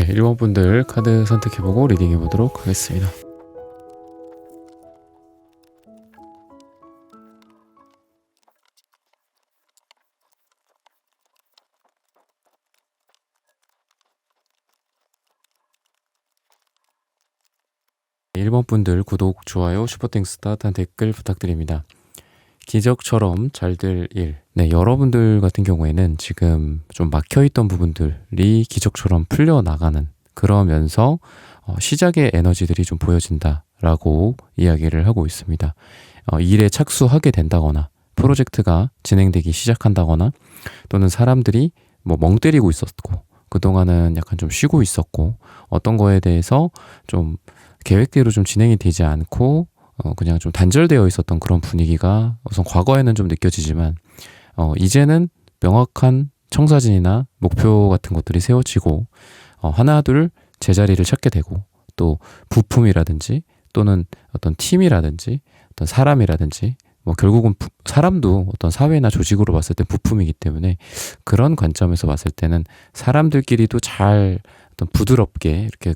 1번 분들 카드 선택해보고 리딩해보도록 하겠습니다. 네, 1번 분들 구독, 좋아요, 슈퍼땡스 따뜻한 댓글 부탁드립니다. 기적처럼 잘 될 일. 네, 여러분들 같은 경우에는 지금 좀 막혀있던 부분들이 기적처럼 풀려나가는, 그러면서 시작의 에너지들이 좀 보여진다라고 이야기를 하고 있습니다. 일에 착수하게 된다거나 프로젝트가 진행되기 시작한다거나, 또는 사람들이 멍 때리고 있었고 그동안은 약간 좀 쉬고 있었고 어떤 거에 대해서 좀 계획대로 좀 진행이 되지 않고 그냥 좀 단절되어 있었던 그런 분위기가 우선 과거에는 좀 느껴지지만 이제는 명확한 청사진이나 목표 같은 것들이 세워지고 하나 둘 제자리를 찾게 되고, 또 부품이라든지 또는 어떤 팀이라든지 어떤 사람이라든지 결국은 사람도 어떤 사회나 조직으로 봤을 때 부품이기 때문에 그런 관점에서 봤을 때는 사람들끼리도 잘 어떤 부드럽게 이렇게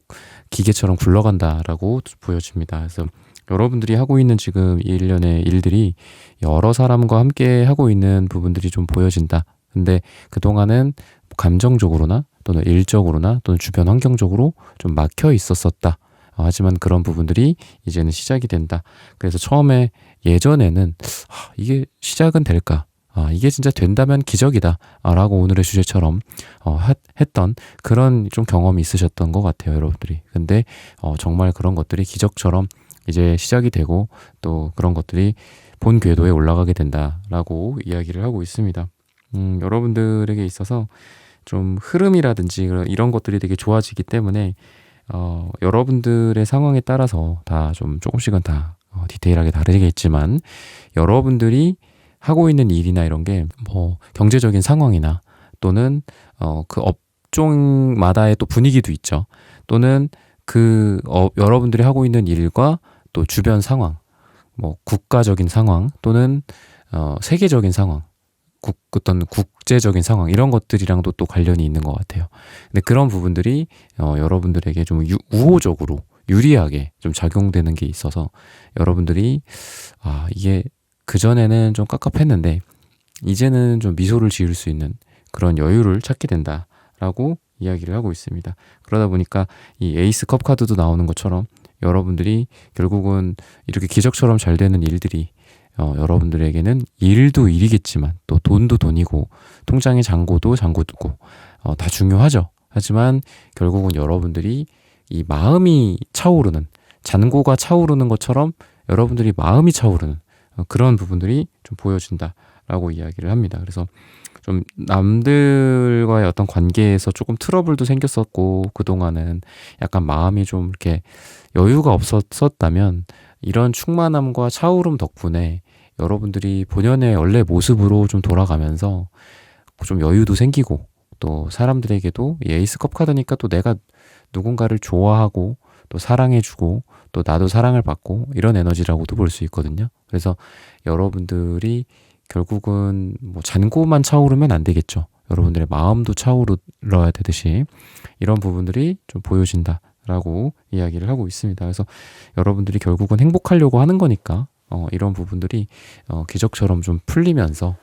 기계처럼 굴러간다라고 보여집니다. 그래서 여러분들이 하고 있는 지금 이 일련의 일들이 여러 사람과 함께 하고 있는 부분들이 좀 보여진다. 근데 그동안은 감정적으로나 또는 일적으로나 또는 주변 환경적으로 좀 막혀 있었었다. 하지만 그런 부분들이 이제는 시작이 된다. 그래서 처음에 예전에는 이게 시작은 될까? 이게 진짜 된다면 기적이다. 라고 오늘의 주제처럼 했던 그런 좀 경험이 있으셨던 것 같아요, 여러분들이. 근데 정말 그런 것들이 기적처럼 이제 시작이 되고 또 그런 것들이 본 궤도에 올라가게 된다라고 이야기를 하고 있습니다. 여러분들에게 있어서 좀 흐름이라든지 이런 것들이 되게 좋아지기 때문에 여러분들의 상황에 따라서 다 좀 조금씩은 다 디테일하게 다르겠지만, 여러분들이 하고 있는 일이나 이런 게 경제적인 상황이나 또는 그 업종마다의 또 분위기도 있죠. 또는 여러분들이 하고 있는 일과 또 주변 상황, 국가적인 상황 또는 세계적인 상황, 어떤 국제적인 상황, 이런 것들이랑도 또 관련이 있는 것 같아요. 근데 그런 부분들이 여러분들에게 좀 우호적으로 유리하게 좀 작용되는 게 있어서 여러분들이 이게 그전에는 좀 깝깝했는데 이제는 좀 미소를 지을 수 있는 그런 여유를 찾게 된다라고 이야기를 하고 있습니다. 그러다 보니까 이 에이스 컵 카드도 나오는 것처럼 여러분들이 결국은 이렇게 기적처럼 잘 되는 일들이 여러분들에게는 일도 일이겠지만 또 돈도 돈이고 통장의 잔고도 잔고고 다 중요하죠. 하지만 결국은 여러분들이 이 마음이 차오르는, 잔고가 차오르는 것처럼 여러분들이 마음이 차오르는 그런 부분들이 좀 보여진다라고 이야기를 합니다. 그래서 좀 남들과의 어떤 관계에서 조금 트러블도 생겼었고 그동안은 약간 마음이 좀 이렇게 여유가 없었다면, 이런 충만함과 차오름 덕분에 여러분들이 본연의 원래 모습으로 좀 돌아가면서 좀 여유도 생기고, 또 사람들에게도 에이스컵 카드니까 또 내가 누군가를 좋아하고 또 사랑해주고 또 나도 사랑을 받고 이런 에너지라고도 볼 수 있거든요. 그래서 여러분들이 결국은 잔고만 차오르면 안 되겠죠. 여러분들의 마음도 차오르야 되듯이 이런 부분들이 좀 보여진다라고 이야기를 하고 있습니다. 그래서 여러분들이 결국은 행복하려고 하는 거니까 이런 부분들이 기적처럼 좀 풀리면서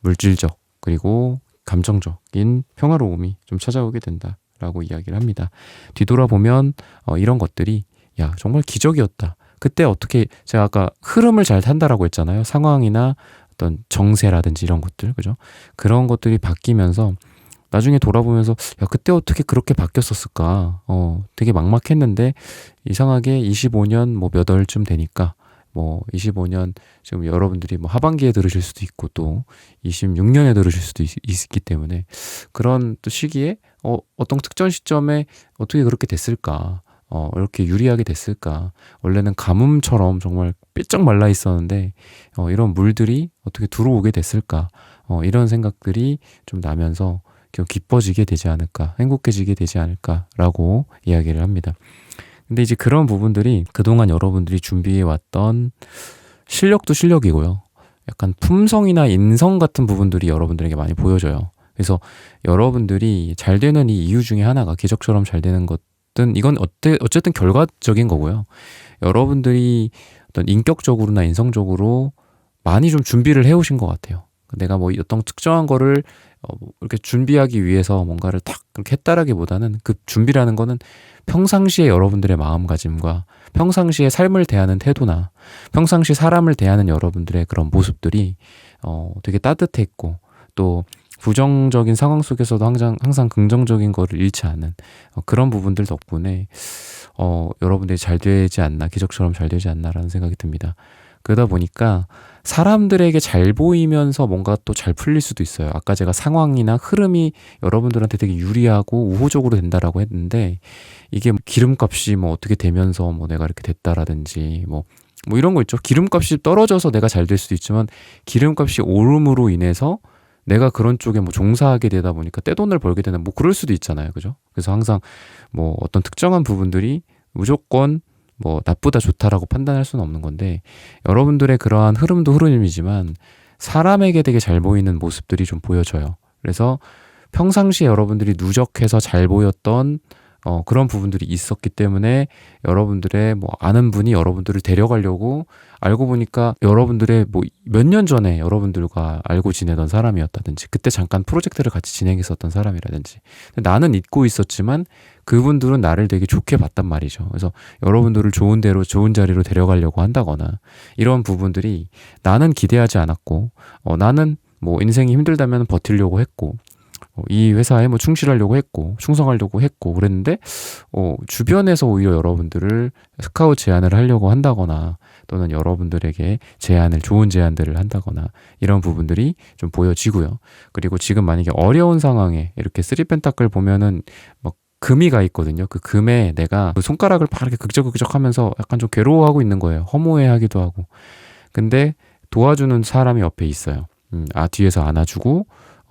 물질적 그리고 감정적인 평화로움이 좀 찾아오게 된다라고 이야기를 합니다. 뒤돌아보면 이런 것들이 정말 기적이었다. 그때 어떻게, 제가 아까 흐름을 잘 탄다라고 했잖아요. 상황이나 어떤 정세라든지 이런 것들, 그죠? 그런 것들이 바뀌면서 나중에 돌아보면서 그때 어떻게 그렇게 바뀌었었을까? 되게 막막했는데 이상하게 25년 몇 월쯤 되니까 25년 지금 여러분들이 하반기에 들으실 수도 있고 또 26년에 들으실 수도 있기 때문에 그런 또 시기에 어떤 특정 시점에 어떻게 그렇게 됐을까? 이렇게 유리하게 됐을까? 원래는 가뭄처럼 정말 삐쩍 말라 있었는데 이런 물들이 어떻게 들어오게 됐을까? 이런 생각들이 좀 나면서 좀 기뻐지게 되지 않을까, 행복해지게 되지 않을까라고 이야기를 합니다. 근데 이제 그런 부분들이 그동안 여러분들이 준비해왔던 실력도 실력이고요. 약간 품성이나 인성 같은 부분들이 여러분들에게 많이 보여져요. 그래서 여러분들이 잘 되는 이 이유 중에 하나가 기적처럼 잘 되는 것은 이건 어쨌든 결과적인 거고요. 여러분들이 어떤 인격적으로나 인성적으로 많이 좀 준비를 해오신 것 같아요. 내가 뭐 어떤 특정한 거를 이렇게 준비하기 위해서 뭔가를 탁 그렇게 했다라기보다는 그 준비라는 거는 평상시에 여러분들의 마음가짐과 평상시에 삶을 대하는 태도나 평상시 사람을 대하는 여러분들의 그런 모습들이 되게 따뜻했고 또 부정적인 상황 속에서도 항상 긍정적인 거를 잃지 않은 그런 부분들 덕분에 여러분들이 잘 되지 않나, 기적처럼 잘 되지 않나라는 생각이 듭니다. 그러다 보니까 사람들에게 잘 보이면서 뭔가 또 잘 풀릴 수도 있어요. 아까 제가 상황이나 흐름이 여러분들한테 되게 유리하고 우호적으로 된다라고 했는데 이게 기름값이 뭐 어떻게 되면서 뭐 내가 이렇게 됐다라든지 뭐 이런 거 있죠. 기름값이 떨어져서 내가 잘 될 수도 있지만 기름값이 오름으로 인해서 내가 그런 쪽에 뭐 종사하게 되다 보니까 떼돈을 벌게 되는 뭐 그럴 수도 있잖아요. 그죠? 그래서 항상 뭐 어떤 특정한 부분들이 무조건 뭐 나쁘다 좋다라고 판단할 수는 없는 건데 여러분들의 그러한 흐름도 흐름이지만 사람에게 되게 잘 보이는 모습들이 좀 보여져요. 그래서 평상시에 여러분들이 누적해서 잘 보였던 그런 부분들이 있었기 때문에 여러분들의 뭐 아는 분이 여러분들을 데려가려고 알고 보니까 여러분들의 뭐 몇 년 전에 여러분들과 알고 지내던 사람이었다든지 그때 잠깐 프로젝트를 같이 진행했었던 사람이라든지 나는 잊고 있었지만 그분들은 나를 되게 좋게 봤단 말이죠. 그래서 여러분들을 좋은 데로 좋은 자리로 데려가려고 한다거나 이런 부분들이 나는 기대하지 않았고 나는 뭐 인생이 힘들다면 버티려고 했고 이 회사에 뭐 충실하려고 했고 충성하려고 했고 그랬는데 주변에서 오히려 여러분들을 스카우트 제안을 하려고 한다거나 또는 여러분들에게 좋은 제안들을 한다거나 이런 부분들이 좀 보여지고요. 그리고 지금 만약에 어려운 상황에 이렇게 쓰리펜타클 보면은 막 금이 가 있거든요. 그 금에 내가 그 손가락을 막 이렇게 극적극적 하면서 약간 좀 괴로워하고 있는 거예요. 허무해하기도 하고. 근데 도와주는 사람이 옆에 있어요. 뒤에서 안아주고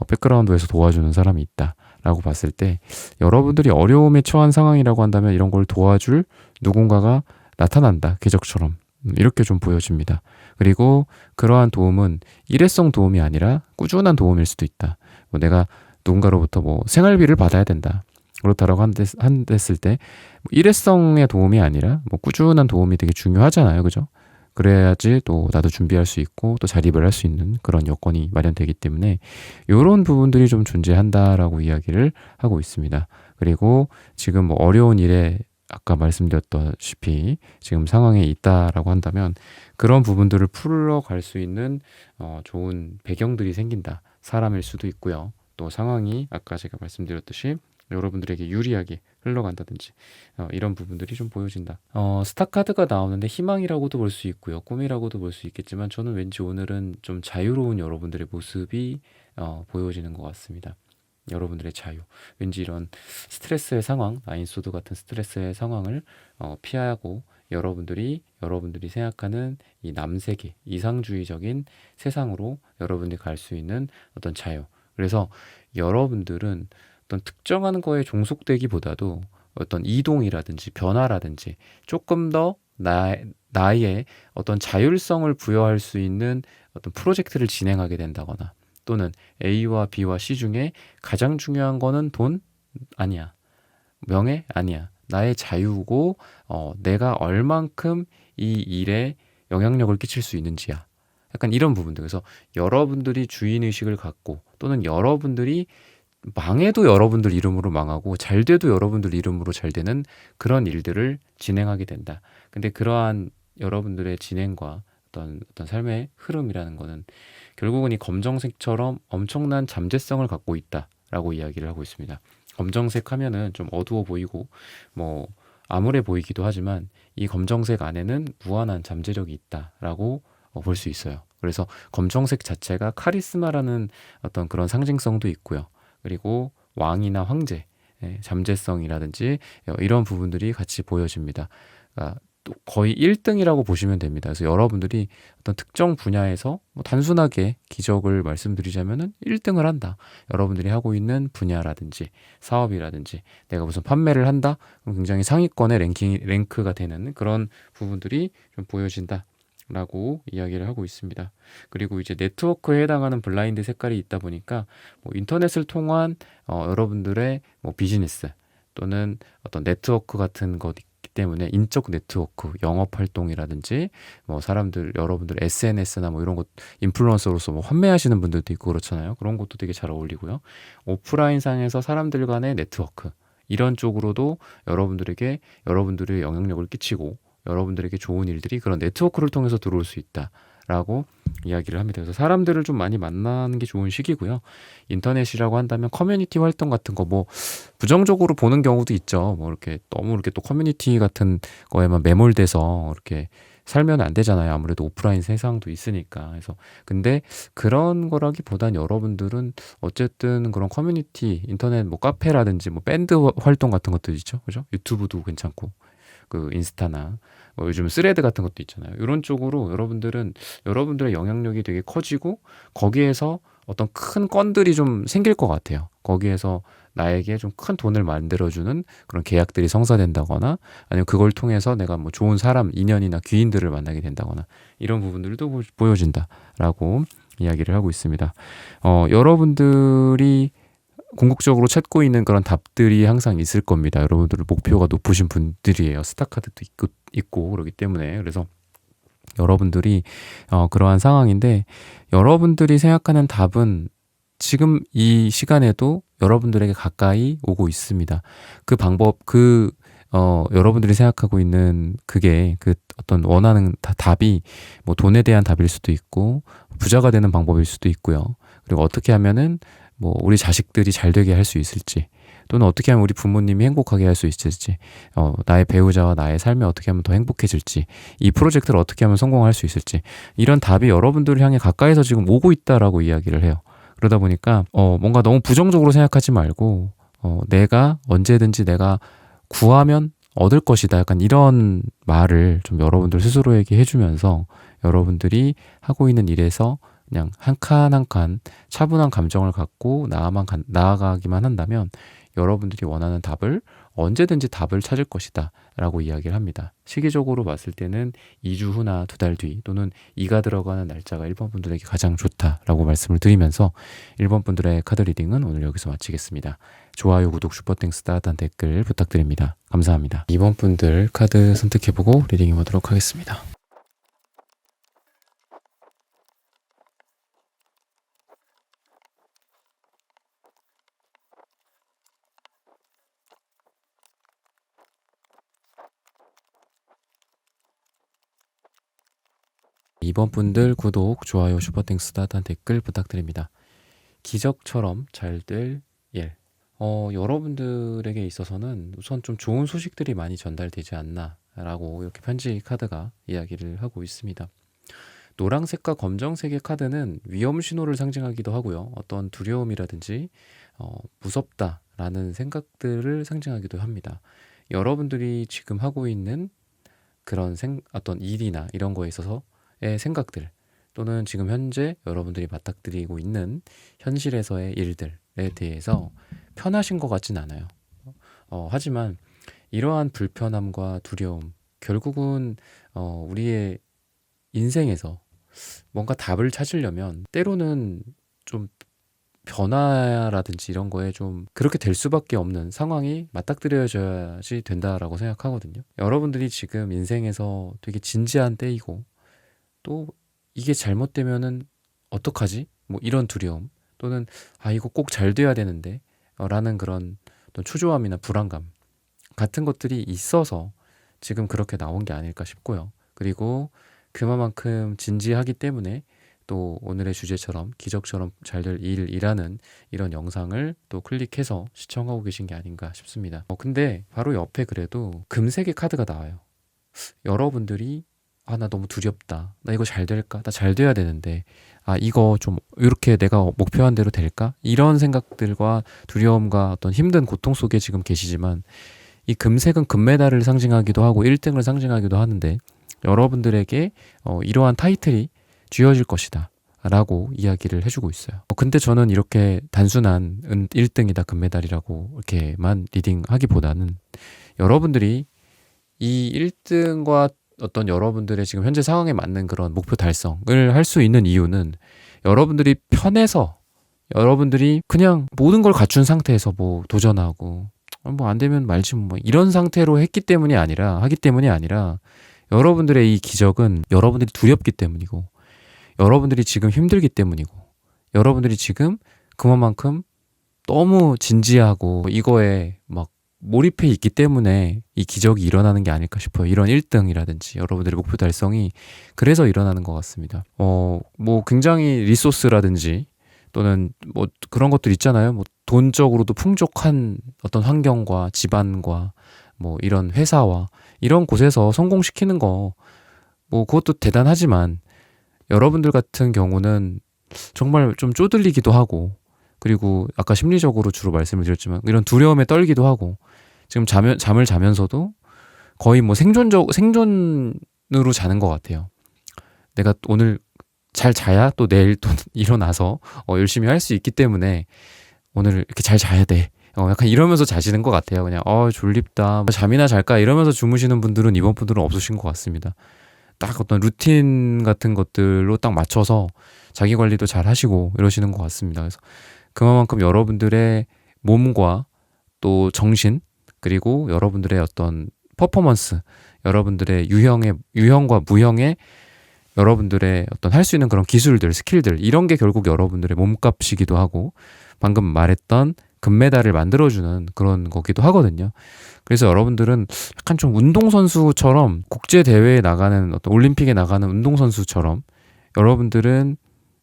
백그라운드에서 도와주는 사람이 있다라고 봤을 때 여러분들이 어려움에 처한 상황이라고 한다면 이런 걸 도와줄 누군가가 나타난다. 기적처럼. 이렇게 좀 보여집니다. 그리고 그러한 도움은 일회성 도움이 아니라 꾸준한 도움일 수도 있다. 뭐 내가 누군가로부터 뭐 생활비를 받아야 된다. 그렇다라고 한댔을 때 일회성의 도움이 아니라 뭐 꾸준한 도움이 되게 중요하잖아요. 그죠? 그래야지 또 나도 준비할 수 있고 또 자립을 할 수 있는 그런 여건이 마련되기 때문에 이런 부분들이 좀 존재한다라고 이야기를 하고 있습니다. 그리고 지금 뭐 어려운 일에 아까 말씀드렸다시피 지금 상황에 있다라고 한다면 그런 부분들을 풀어갈 수 있는 좋은 배경들이 생긴다. 사람일 수도 있고요. 또 상황이 아까 제가 말씀드렸듯이 여러분들에게 유리하게 흘러간다든지 이런 부분들이 좀 보여진다. 스타카드가 나오는데 희망이라고도 볼 수 있고요. 꿈이라고도 볼 수 있겠지만 저는 왠지 오늘은 좀 자유로운 여러분들의 모습이 보여지는 것 같습니다. 여러분들의 자유. 왠지 이런 스트레스의 상황, 나인소드 같은 스트레스의 상황을 피하고 여러분들이 생각하는 이 남세계, 이상주의적인 세상으로 여러분들이 갈 수 있는 어떤 자유. 그래서 여러분들은 어떤 특정한 거에 종속되기보다도 어떤 이동이라든지 변화라든지 조금 더 나의 어떤 자율성을 부여할 수 있는 어떤 프로젝트를 진행하게 된다거나 또는 A와 B와 C 중에 가장 중요한 거는 돈? 아니야. 명예? 아니야. 나의 자유고 내가 얼만큼 이 일에 영향력을 끼칠 수 있는지야. 약간 이런 부분들. 그래서 여러분들이 주인의식을 갖고 또는 여러분들이 망해도 여러분들 이름으로 망하고 잘 돼도 여러분들 이름으로 잘 되는 그런 일들을 진행하게 된다. 근데 그러한 여러분들의 진행과 어떤 삶의 흐름이라는 거는 결국은 이 검정색처럼 엄청난 잠재성을 갖고 있다라고 이야기를 하고 있습니다. 검정색 하면은 좀 어두워 보이고 뭐 암울해 보이기도 하지만 이 검정색 안에는 무한한 잠재력이 있다라고 볼 수 있어요. 그래서 검정색 자체가 카리스마라는 어떤 그런 상징성도 있고요. 그리고 왕이나 황제, 잠재성이라든지 이런 부분들이 같이 보여집니다. 그러니까 또 거의 1등이라고 보시면 됩니다. 그래서 여러분들이 어떤 특정 분야에서 뭐 단순하게 기적을 말씀드리자면은 1등을 한다. 여러분들이 하고 있는 분야라든지 사업이라든지 내가 무슨 판매를 한다. 그럼 굉장히 상위권의 랭크가 되는 그런 부분들이 좀 보여진다. 라고 이야기를 하고 있습니다. 그리고 이제 네트워크에 해당하는 블라인드 색깔이 있다 보니까 뭐 인터넷을 통한 여러분들의 뭐 비즈니스 또는 어떤 네트워크 같은 것 있기 때문에 인적 네트워크, 영업 활동이라든지 뭐 사람들 여러분들 SNS나 뭐 이런 것 인플루언서로서 뭐 판매하시는 분들도 있고 그렇잖아요. 그런 것도 되게 잘 어울리고요. 오프라인 상에서 사람들 간의 네트워크 이런 쪽으로도 여러분들에게 여러분들의 영향력을 끼치고 여러분들에게 좋은 일들이 그런 네트워크를 통해서 들어올 수 있다라고 이야기를 합니다. 그래서 사람들을 좀 많이 만나는 게 좋은 시기고요. 인터넷이라고 한다면 커뮤니티 활동 같은 거 뭐 부정적으로 보는 경우도 있죠. 뭐 이렇게 너무 이렇게 또 커뮤니티 같은 거에만 매몰돼서 이렇게 살면 안 되잖아요. 아무래도 오프라인 세상도 있으니까. 그래서 근데 그런 거라기보단 여러분들은 어쨌든 그런 커뮤니티, 인터넷 뭐 카페라든지 뭐 밴드 활동 같은 것도 있죠. 그죠? 유튜브도 괜찮고. 그 인스타나 뭐 요즘 스레드 같은 것도 있잖아요. 이런 쪽으로 여러분들은 여러분들의 영향력이 되게 커지고 거기에서 어떤 큰 건들이 좀 생길 것 같아요. 거기에서 나에게 좀 큰 돈을 만들어주는 그런 계약들이 성사된다거나 아니면 그걸 통해서 내가 뭐 좋은 사람, 인연이나 귀인들을 만나게 된다거나 이런 부분들도 보여진다라고 이야기를 하고 있습니다. 여러분들이 궁극적으로 찾고 있는 그런 답들이 항상 있을 겁니다. 여러분들 목표가 높으신 분들이에요. 스타카드도 있고 그러기 때문에. 그래서 여러분들이 그러한 상황인데 여러분들이 생각하는 답은 지금 이 시간에도 여러분들에게 가까이 오고 있습니다. 그 방법, 여러분들이 생각하고 있는 그게 그 어떤 원하는 답이 뭐 돈에 대한 답일 수도 있고 부자가 되는 방법일 수도 있고요. 그리고 어떻게 하면은 뭐 우리 자식들이 잘 되게 할 수 있을지 또는 어떻게 하면 우리 부모님이 행복하게 할 수 있을지 나의 배우자와 나의 삶이 어떻게 하면 더 행복해질지 이 프로젝트를 어떻게 하면 성공할 수 있을지 이런 답이 여러분들을 향해 가까이서 지금 오고 있다라고 이야기를 해요. 그러다 보니까 뭔가 너무 부정적으로 생각하지 말고 내가 언제든지 내가 구하면 얻을 것이다 약간 이런 말을 좀 여러분들 스스로에게 해주면서 여러분들이 하고 있는 일에서 그냥 한 칸 한 칸 차분한 감정을 갖고 나아가기만 한다면 여러분들이 원하는 답을 언제든지 답을 찾을 것이다 라고 이야기를 합니다. 시기적으로 봤을 때는 2주 후나 2달 뒤 또는 2가 들어가는 날짜가 1번 분들에게 가장 좋다라고 말씀을 드리면서 1번 분들의 카드 리딩은 오늘 여기서 마치겠습니다. 좋아요, 구독, 슈퍼땡스, 따뜻한 댓글 부탁드립니다. 감사합니다. 2번 분들 카드 선택해보고 리딩해보도록 하겠습니다. 2번 분들 구독, 좋아요, 슈퍼땡스, 따뜻한 댓글 부탁드립니다. 기적처럼 잘 될 일. 여러분들에게 있어서는 우선 좀 좋은 소식들이 많이 전달되지 않나 라고 이렇게 편지 카드가 이야기를 하고 있습니다. 노란색과 검정색의 카드는 위험 신호를 상징하기도 하고요. 어떤 두려움이라든지 무섭다라는 생각들을 상징하기도 합니다. 여러분들이 지금 하고 있는 그런 어떤 일이나 이런 거에 있어서의 생각들 또는 지금 현재 여러분들이 맞닥뜨리고 있는 현실에서의 일들에 대해서 편하신 것 같진 않아요. 하지만 이러한 불편함과 두려움 결국은 우리의 인생에서 뭔가 답을 찾으려면 때로는 좀 변화라든지 이런 거에 좀 그렇게 될 수밖에 없는 상황이 맞닥뜨려져야지 된다라고 생각하거든요. 여러분들이 지금 인생에서 되게 진지한 때이고 또 이게 잘못되면은 어떡하지? 뭐 이런 두려움 또는 이거 꼭 잘 돼야 되는데 라는 그런 어떤 초조함이나 불안감 같은 것들이 있어서 지금 그렇게 나온 게 아닐까 싶고요. 그리고 그만큼 진지하기 때문에 또 오늘의 주제처럼 기적처럼 잘 될 일이라는 이런 영상을 또 클릭해서 시청하고 계신 게 아닌가 싶습니다. 근데 바로 옆에 그래도 금색의 카드가 나와요. 여러분들이 나 너무 두렵다. 나 이거 잘 될까? 나 잘 돼야 되는데 이거 좀 이렇게 내가 목표한 대로 될까? 이런 생각들과 두려움과 어떤 힘든 고통 속에 지금 계시지만 이 금색은 금메달을 상징하기도 하고 1등을 상징하기도 하는데 여러분들에게 이러한 타이틀이 쥐어질 것이다 라고 이야기를 해주고 있어요. 근데 저는 이렇게 단순한 1등이다 금메달이라고 이렇게만 리딩하기보다는 여러분들이 이 1등과 어떤 여러분들의 지금 현재 상황에 맞는 그런 목표 달성을 할 수 있는 이유는 여러분들이 편해서 여러분들이 그냥 모든 걸 갖춘 상태에서 뭐 도전하고 뭐 안 되면 말지 뭐 이런 상태로 하기 때문이 아니라 여러분들의 이 기적은 여러분들이 두렵기 때문이고 여러분들이 지금 힘들기 때문이고 여러분들이 지금 그만큼 너무 진지하고 이거에 막 몰입해 있기 때문에 이 기적이 일어나는 게 아닐까 싶어요. 이런 1등이라든지 여러분들의 목표 달성이 그래서 일어나는 것 같습니다. 뭐 굉장히 리소스라든지 또는 뭐 그런 것들 있잖아요. 뭐 돈적으로도 풍족한 어떤 환경과 집안과 뭐 이런 회사와 이런 곳에서 성공시키는 거 뭐 그것도 대단하지만 여러분들 같은 경우는 정말 좀 쪼들리기도 하고 그리고 아까 심리적으로 주로 말씀을 드렸지만 이런 두려움에 떨기도 하고 지금 잠을 자면서도 거의 뭐 생존으로 자는 것 같아요. 내가 오늘 잘 자야 또 내일 또 일어나서 열심히 할 수 있기 때문에 오늘 이렇게 잘 자야 돼. 약간 이러면서 자시는 것 같아요. 그냥 졸립다. 잠이나 잘까 이러면서 주무시는 분들은 이번 분들은 없으신 것 같습니다. 딱 어떤 루틴 같은 것들로 딱 맞춰서 자기 관리도 잘 하시고 이러시는 것 같습니다. 그래서 그만큼 여러분들의 몸과 또 정신 그리고 여러분들의 어떤 퍼포먼스, 여러분들의 유형과 무형의 여러분들의 어떤 할 수 있는 그런 기술들, 스킬들 이런 게 결국 여러분들의 몸값이기도 하고 방금 말했던 금메달을 만들어주는 그런 거기도 하거든요. 그래서 여러분들은 약간 좀 운동선수처럼 국제대회에 나가는 어떤 올림픽에 나가는 운동선수처럼 여러분들은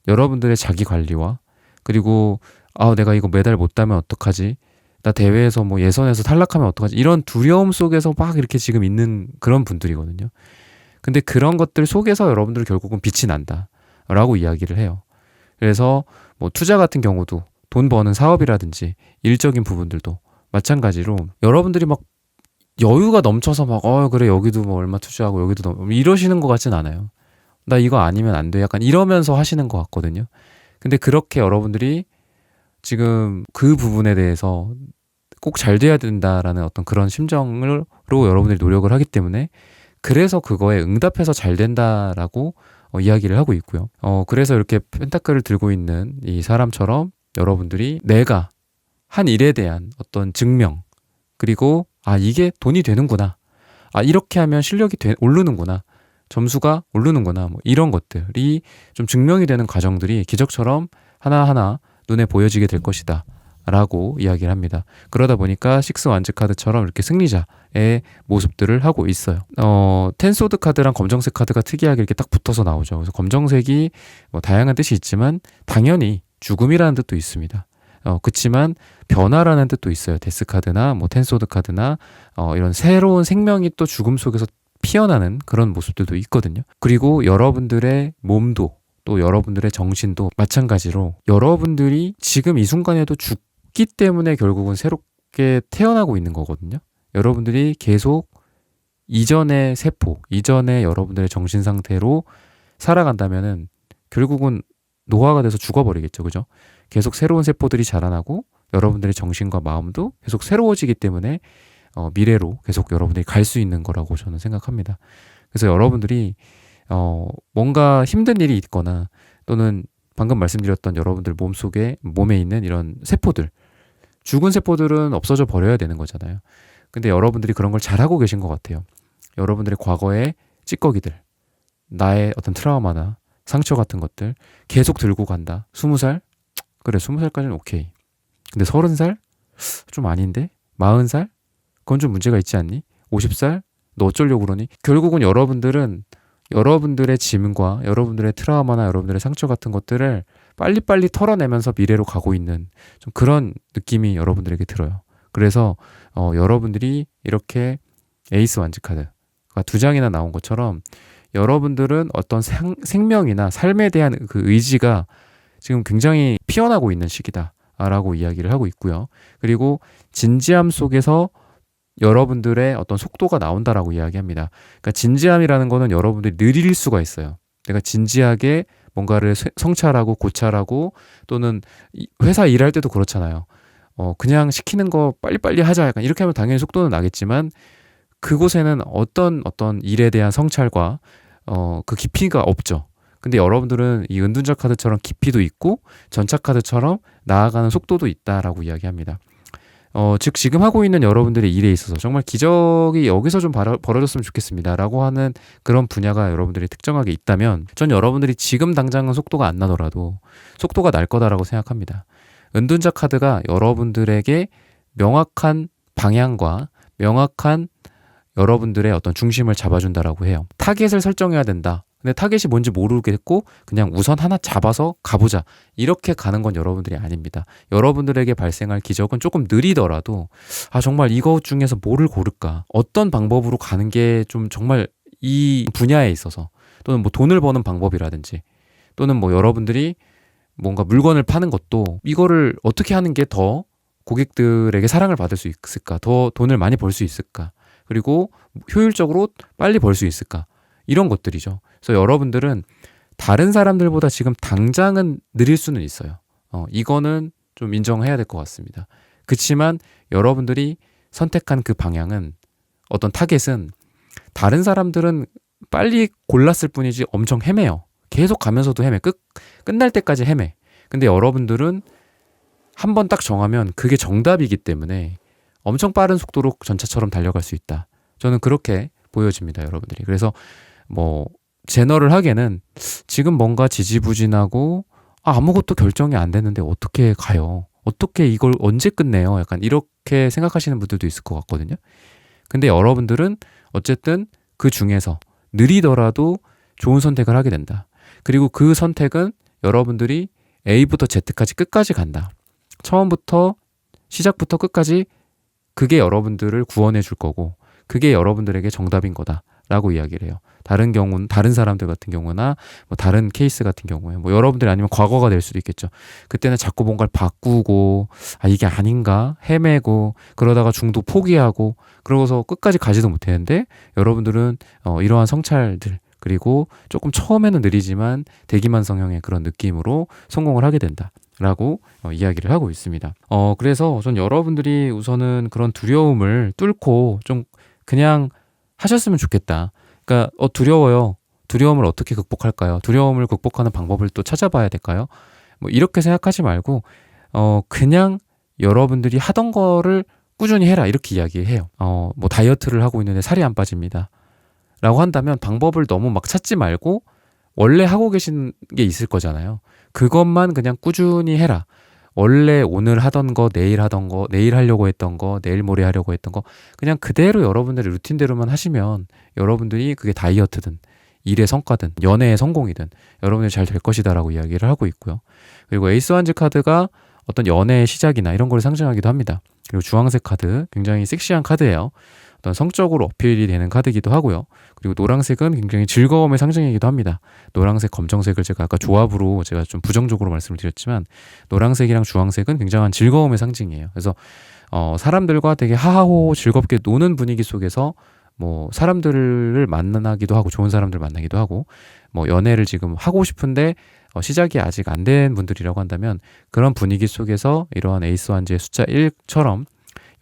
여러분들의 자기 관리와 그리고 내가 이거 메달 못 따면 어떡하지? 나 대회에서 뭐 예선에서 탈락하면 어떡하지? 이런 두려움 속에서 막 이렇게 지금 있는 그런 분들이거든요. 근데 그런 것들 속에서 여러분들 결국은 빛이 난다라고 이야기를 해요. 그래서 뭐 투자 같은 경우도 돈 버는 사업이라든지 일적인 부분들도 마찬가지로 여러분들이 막 여유가 넘쳐서 막 그래 여기도 뭐 얼마 투자하고 여기도 이러시는 것 같진 않아요. 나 이거 아니면 안 돼. 약간 이러면서 하시는 것 같거든요. 근데 그렇게 여러분들이 지금 그 부분에 대해서 꼭 잘 돼야 된다라는 어떤 그런 심정으로 여러분들이 노력을 하기 때문에 그래서 그거에 응답해서 잘 된다라고 이야기를 하고 있고요. 그래서 이렇게 펜타클을 들고 있는 이 사람처럼 여러분들이 내가 한 일에 대한 어떤 증명 그리고 이게 돈이 되는구나. 이렇게 하면 실력이 오르는구나. 점수가 오르는구나. 뭐 이런 것들이 좀 증명이 되는 과정들이 기적처럼 하나하나 눈에 보여지게 될 것이다. 라고 이야기를 합니다. 그러다 보니까 식스 완즈 카드처럼 이렇게 승리자의 모습들을 하고 있어요. 텐소드 카드랑 검정색 카드가 특이하게 이렇게 딱 붙어서 나오죠. 그래서 검정색이 뭐 다양한 뜻이 있지만 당연히 죽음이라는 뜻도 있습니다. 그치만 변화라는 뜻도 있어요. 데스 카드나 뭐 텐소드 카드나 이런 새로운 생명이 또 죽음 속에서 피어나는 그런 모습들도 있거든요. 그리고 여러분들의 몸도 또 여러분들의 정신도 마찬가지로 여러분들이 지금 이 순간에도 죽기 때문에 결국은 새롭게 태어나고 있는 거거든요. 여러분들이 계속 이전의 세포, 이전의 여러분들의 정신 상태로 살아간다면은 결국은 노화가 돼서 죽어버리겠죠. 그죠? 계속 새로운 세포들이 자라나고 여러분들의 정신과 마음도 계속 새로워지기 때문에 미래로 계속 여러분들이 갈 수 있는 거라고 저는 생각합니다. 그래서 여러분들이 뭔가 힘든 일이 있거나 또는 방금 말씀드렸던 여러분들 몸에 있는 이런 세포들, 죽은 세포들은 없어져 버려야 되는 거잖아요. 근데 여러분들이 그런 걸 잘하고 계신 것 같아요. 여러분들의 과거의 찌꺼기들, 나의 어떤 트라우마나 상처 같은 것들 계속 들고 간다. 20살? 그래, 20살까지는 오케이. 근데 30살? 좀 아닌데? 40살? 그건 좀 문제가 있지 않니? 50살? 너 어쩌려고 그러니? 결국은 여러분들은 여러분들의 짐과 여러분들의 트라우마나 여러분들의 상처 같은 것들을 빨리빨리 털어내면서 미래로 가고 있는 좀 그런 느낌이 여러분들에게 들어요. 그래서 여러분들이 이렇게 에이스 완즈 카드가 2장이나 나온 것처럼 여러분들은 어떤 생명이나 삶에 대한 그 의지가 지금 굉장히 피어나고 있는 시기다라고 이야기를 하고 있고요. 그리고 진지함 속에서 여러분들의 어떤 속도가 나온다라고 이야기합니다. 그러니까 진지함이라는 거는 여러분들이 느릴 수가 있어요. 내가 진지하게 뭔가를 성찰하고 고찰하고 또는 회사 일할 때도 그렇잖아요. 그냥 시키는 거 빨리빨리 하자. 약간 이렇게 하면 당연히 속도는 나겠지만 그곳에는 어떤 일에 대한 성찰과 그 깊이가 없죠. 근데 여러분들은 이 은둔자 카드처럼 깊이도 있고 전차 카드처럼 나아가는 속도도 있다라고 이야기합니다. 즉 지금 하고 있는 여러분들의 일에 있어서 정말 기적이 여기서 좀 벌어졌으면 좋겠습니다라고 하는 그런 분야가 여러분들이 특정하게 있다면 전 여러분들이 지금 당장은 속도가 안 나더라도 속도가 날 거다라고 생각합니다. 은둔자 카드가 여러분들에게 명확한 방향과 명확한 여러분들의 어떤 중심을 잡아준다라고 해요. 타겟을 설정해야 된다. 근데 타겟이 뭔지 모르겠고 그냥 우선 하나 잡아서 가보자. 이렇게 가는 건 여러분들이 아닙니다. 여러분들에게 발생할 기적은 조금 느리더라도 정말 이것 중에서 뭐를 고를까? 어떤 방법으로 가는 게 좀 정말 이 분야에 있어서 또는 뭐 돈을 버는 방법이라든지 또는 뭐 여러분들이 뭔가 물건을 파는 것도 이거를 어떻게 하는 게 더 고객들에게 사랑을 받을 수 있을까? 더 돈을 많이 벌 수 있을까? 그리고 효율적으로 빨리 벌 수 있을까? 이런 것들이죠. 그래서 여러분들은 다른 사람들보다 지금 당장은 느릴 수는 있어요. 이거는 좀 인정해야 될 것 같습니다. 그렇지만 여러분들이 선택한 그 방향은 어떤 타겟은 다른 사람들은 빨리 골랐을 뿐이지 엄청 헤매요. 계속 가면서도 헤매. 끝날 때까지 헤매. 근데 여러분들은 한 번 딱 정하면 그게 정답이기 때문에 엄청 빠른 속도로 전차처럼 달려갈 수 있다. 저는 그렇게 보여집니다, 여러분들이. 그래서 뭐 제너럴하게는 지금 뭔가 지지부진하고 아무것도 결정이 안 됐는데 어떻게 가요? 어떻게 이걸 언제 끝내요? 약간 이렇게 생각하시는 분들도 있을 것 같거든요. 근데 여러분들은 어쨌든 그 중에서 느리더라도 좋은 선택을 하게 된다. 그리고 그 선택은 여러분들이 A부터 Z까지 끝까지 간다. 처음부터 시작부터 끝까지 그게 여러분들을 구원해 줄 거고 그게 여러분들에게 정답인 거다라고 이야기를 해요. 다른 경우는 다른 사람들 같은 경우나 뭐 다른 케이스 같은 경우에 뭐 여러분들이 아니면 과거가 될 수도 있겠죠. 그때는 자꾸 뭔가를 바꾸고 이게 아닌가 헤매고 그러다가 중도 포기하고 그러고서 끝까지 가지도 못했는데 여러분들은 이러한 성찰들 그리고 조금 처음에는 느리지만 대기만 성형의 그런 느낌으로 성공을 하게 된다. 라고 이야기를 하고 있습니다. 그래서 전 여러분들이 우선은 그런 두려움을 뚫고 좀 그냥 하셨으면 좋겠다. 그러니까 두려워요. 두려움을 어떻게 극복할까요? 두려움을 극복하는 방법을 또 찾아봐야 될까요? 뭐 이렇게 생각하지 말고 그냥 여러분들이 하던 거를 꾸준히 해라 이렇게 이야기해요. 뭐 다이어트를 하고 있는데 살이 안 빠집니다. 라고 한다면 방법을 너무 막 찾지 말고 원래 하고 계신 게 있을 거잖아요. 그것만 그냥 꾸준히 해라. 원래 오늘 하던 거, 내일 하던 거, 내일 하려고 했던 거, 내일 모레 하려고 했던 거 그냥 그대로 여러분들의 루틴대로만 하시면 여러분들이 그게 다이어트든 일의 성과든 연애의 성공이든 여러분들이 잘 될 것이다 라고 이야기를 하고 있고요. 그리고 에이스 완즈 카드가 어떤 연애의 시작이나 이런 걸 상징하기도 합니다. 그리고 주황색 카드 굉장히 섹시한 카드예요. 어떤 성적으로 어필이 되는 카드이기도 하고요. 그리고 노란색은 굉장히 즐거움의 상징이기도 합니다. 노란색, 검정색을 제가 아까 조합으로 제가 좀 부정적으로 말씀을 드렸지만 노란색이랑 주황색은 굉장한 즐거움의 상징이에요. 그래서 사람들과 되게 하하호호 즐겁게 노는 분위기 속에서 뭐 사람들을 만나기도 하고 좋은 사람들 만나기도 하고 뭐 연애를 지금 하고 싶은데 시작이 아직 안 된 분들이라고 한다면 그런 분위기 속에서 이러한 에이스 완즈의 숫자 1처럼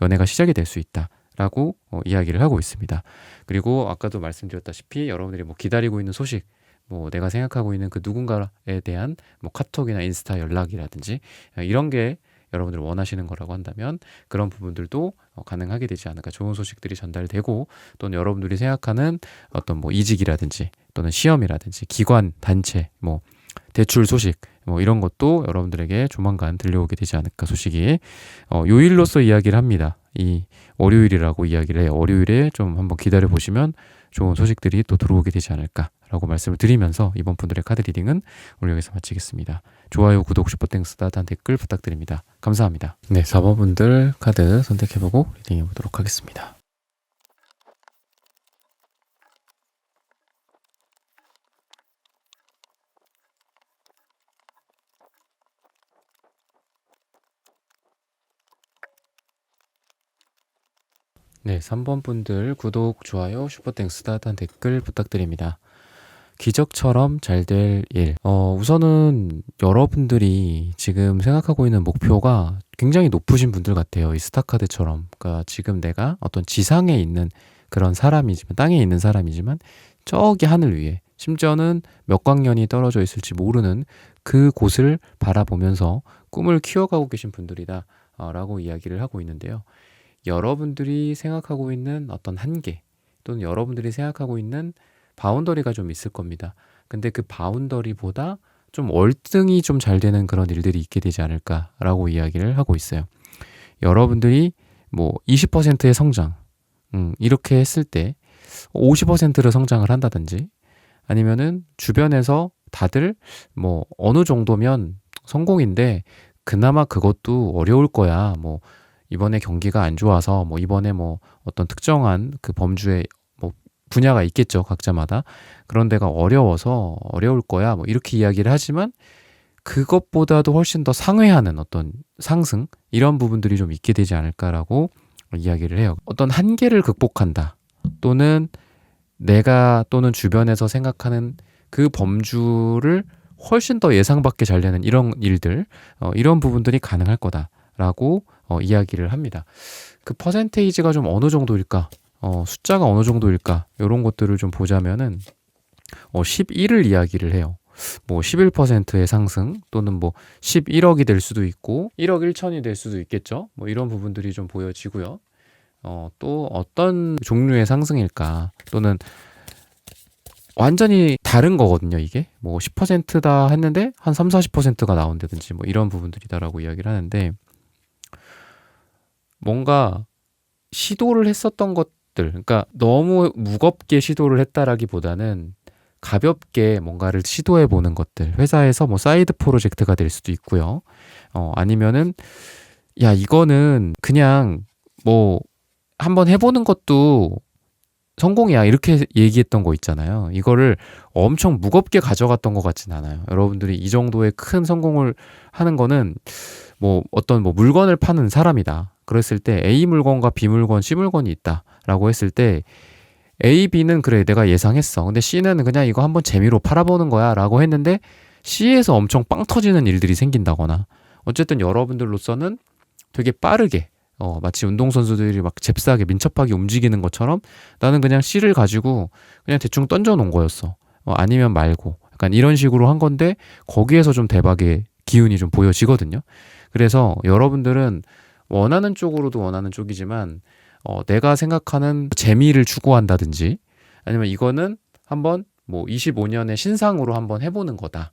연애가 시작이 될 수 있다. 라고 이야기를 하고 있습니다. 그리고 아까도 말씀드렸다시피 여러분들이 뭐 기다리고 있는 소식, 뭐 내가 생각하고 있는 그 누군가에 대한 뭐 카톡이나 인스타 연락이라든지 이런 게 여러분들 원하시는 거라고 한다면 그런 부분들도 가능하게 되지 않을까. 좋은 소식들이 전달되고 또는 여러분들이 생각하는 어떤 뭐 이직이라든지 또는 시험이라든지 기관, 단체, 뭐 대출 소식 뭐 이런 것도 여러분들에게 조만간 들려오게 되지 않을까 소식이 요일로서 이야기를 합니다. 이 월요일이라고 이야기를 해요. 월요일에 좀 한번 기다려 보시면 좋은 소식들이 또 들어오게 되지 않을까라고 말씀을 드리면서 이번 분들의 카드 리딩은 오늘 여기서 마치겠습니다. 좋아요, 구독, 슈퍼땡스다, 단 댓글 부탁드립니다. 감사합니다. 네, 4번 분들 카드 선택해보고 리딩해 보도록 하겠습니다. 네, 3번 분들 구독, 좋아요, 슈퍼땡스다, 단 댓글 부탁드립니다. 기적처럼 잘 될 일. 우선은 여러분들이 지금 생각하고 있는 목표가 굉장히 높으신 분들 같아요. 이 스타카드처럼. 그러니까 지금 내가 어떤 지상에 있는 그런 사람이지만, 땅에 있는 사람이지만 저기 하늘 위에, 심지어는 몇 광년이 떨어져 있을지 모르는 그 곳을 바라보면서 꿈을 키워가고 계신 분들이다 라고 이야기를 하고 있는데요. 여러분들이 생각하고 있는 어떤 한계, 또는 여러분들이 생각하고 있는 바운더리가 좀 있을 겁니다. 근데 그 바운더리보다 좀 월등히 좀 잘 되는 그런 일들이 있게 되지 않을까라고 이야기를 하고 있어요. 여러분들이 뭐 20%의 성장, 이렇게 했을 때 50%를 성장을 한다든지, 아니면은 주변에서 다들 뭐 어느 정도면 성공인데 그나마 그것도 어려울 거야. 뭐 이번에 경기가 안 좋아서, 뭐 이번에 뭐 어떤 특정한 그 범주의 뭐 분야가 있겠죠, 각자마다. 그런 데가 어려워서 어려울 거야. 뭐 이렇게 이야기를 하지만 그것보다도 훨씬 더 상회하는 어떤 상승, 이런 부분들이 좀 있게 되지 않을까라고 이야기를 해요. 어떤 한계를 극복한다, 또는 내가 또는 주변에서 생각하는 그 범주를 훨씬 더 예상 밖에 잘 되는 이런 일들, 이런 부분들이 가능할 거다라고 이야기를 합니다. 그 퍼센테이지가 좀 어느 정도일까, 숫자가 어느 정도일까, 이런 것들을 좀 보자면은 11을 이야기를 해요. 뭐 11%의 상승, 또는 뭐 11억이 될 수도 있고 1억 1천이 될 수도 있겠죠. 뭐 이런 부분들이 좀 보여지고요. 또 어떤 종류의 상승일까, 또는 완전히 다른 거거든요. 이게 뭐 10%다 했는데 한 3, 40%가 나온다든지, 뭐 이런 부분들이다라고 이야기를 하는데, 뭔가 시도를 했었던 것들, 그러니까 너무 무겁게 시도를 했다라기보다는 가볍게 뭔가를 시도해 보는 것들, 회사에서 뭐 사이드 프로젝트가 될 수도 있고요. 아니면은 야, 이거는 그냥 뭐 한번 해보는 것도 성공이야, 이렇게 얘기했던 거 있잖아요. 이거를 엄청 무겁게 가져갔던 것 같진 않아요. 여러분들이 이 정도의 큰 성공을 하는 거는 뭐 어떤 뭐 물건을 파는 사람이다 그랬을 때, A 물건과 B 물건, C 물건이 있다라고 했을 때, A, B는 그래 내가 예상했어. 근데 C는 그냥 이거 한번 재미로 팔아보는 거야 라고 했는데 C에서 엄청 빵 터지는 일들이 생긴다거나, 어쨌든 여러분들로서는 되게 빠르게, 마치 운동선수들이 막 잽싸게 민첩하게 움직이는 것처럼 나는 그냥 C를 가지고 그냥 대충 던져 놓은 거였어. 아니면 말고, 약간 이런 식으로 한 건데 거기에서 좀 대박의 기운이 좀 보여지거든요. 그래서 여러분들은 원하는 쪽으로도 원하는 쪽이지만, 내가 생각하는 재미를 추구한다든지, 아니면 이거는 한번 뭐 25년의 신상으로 한번 해보는 거다.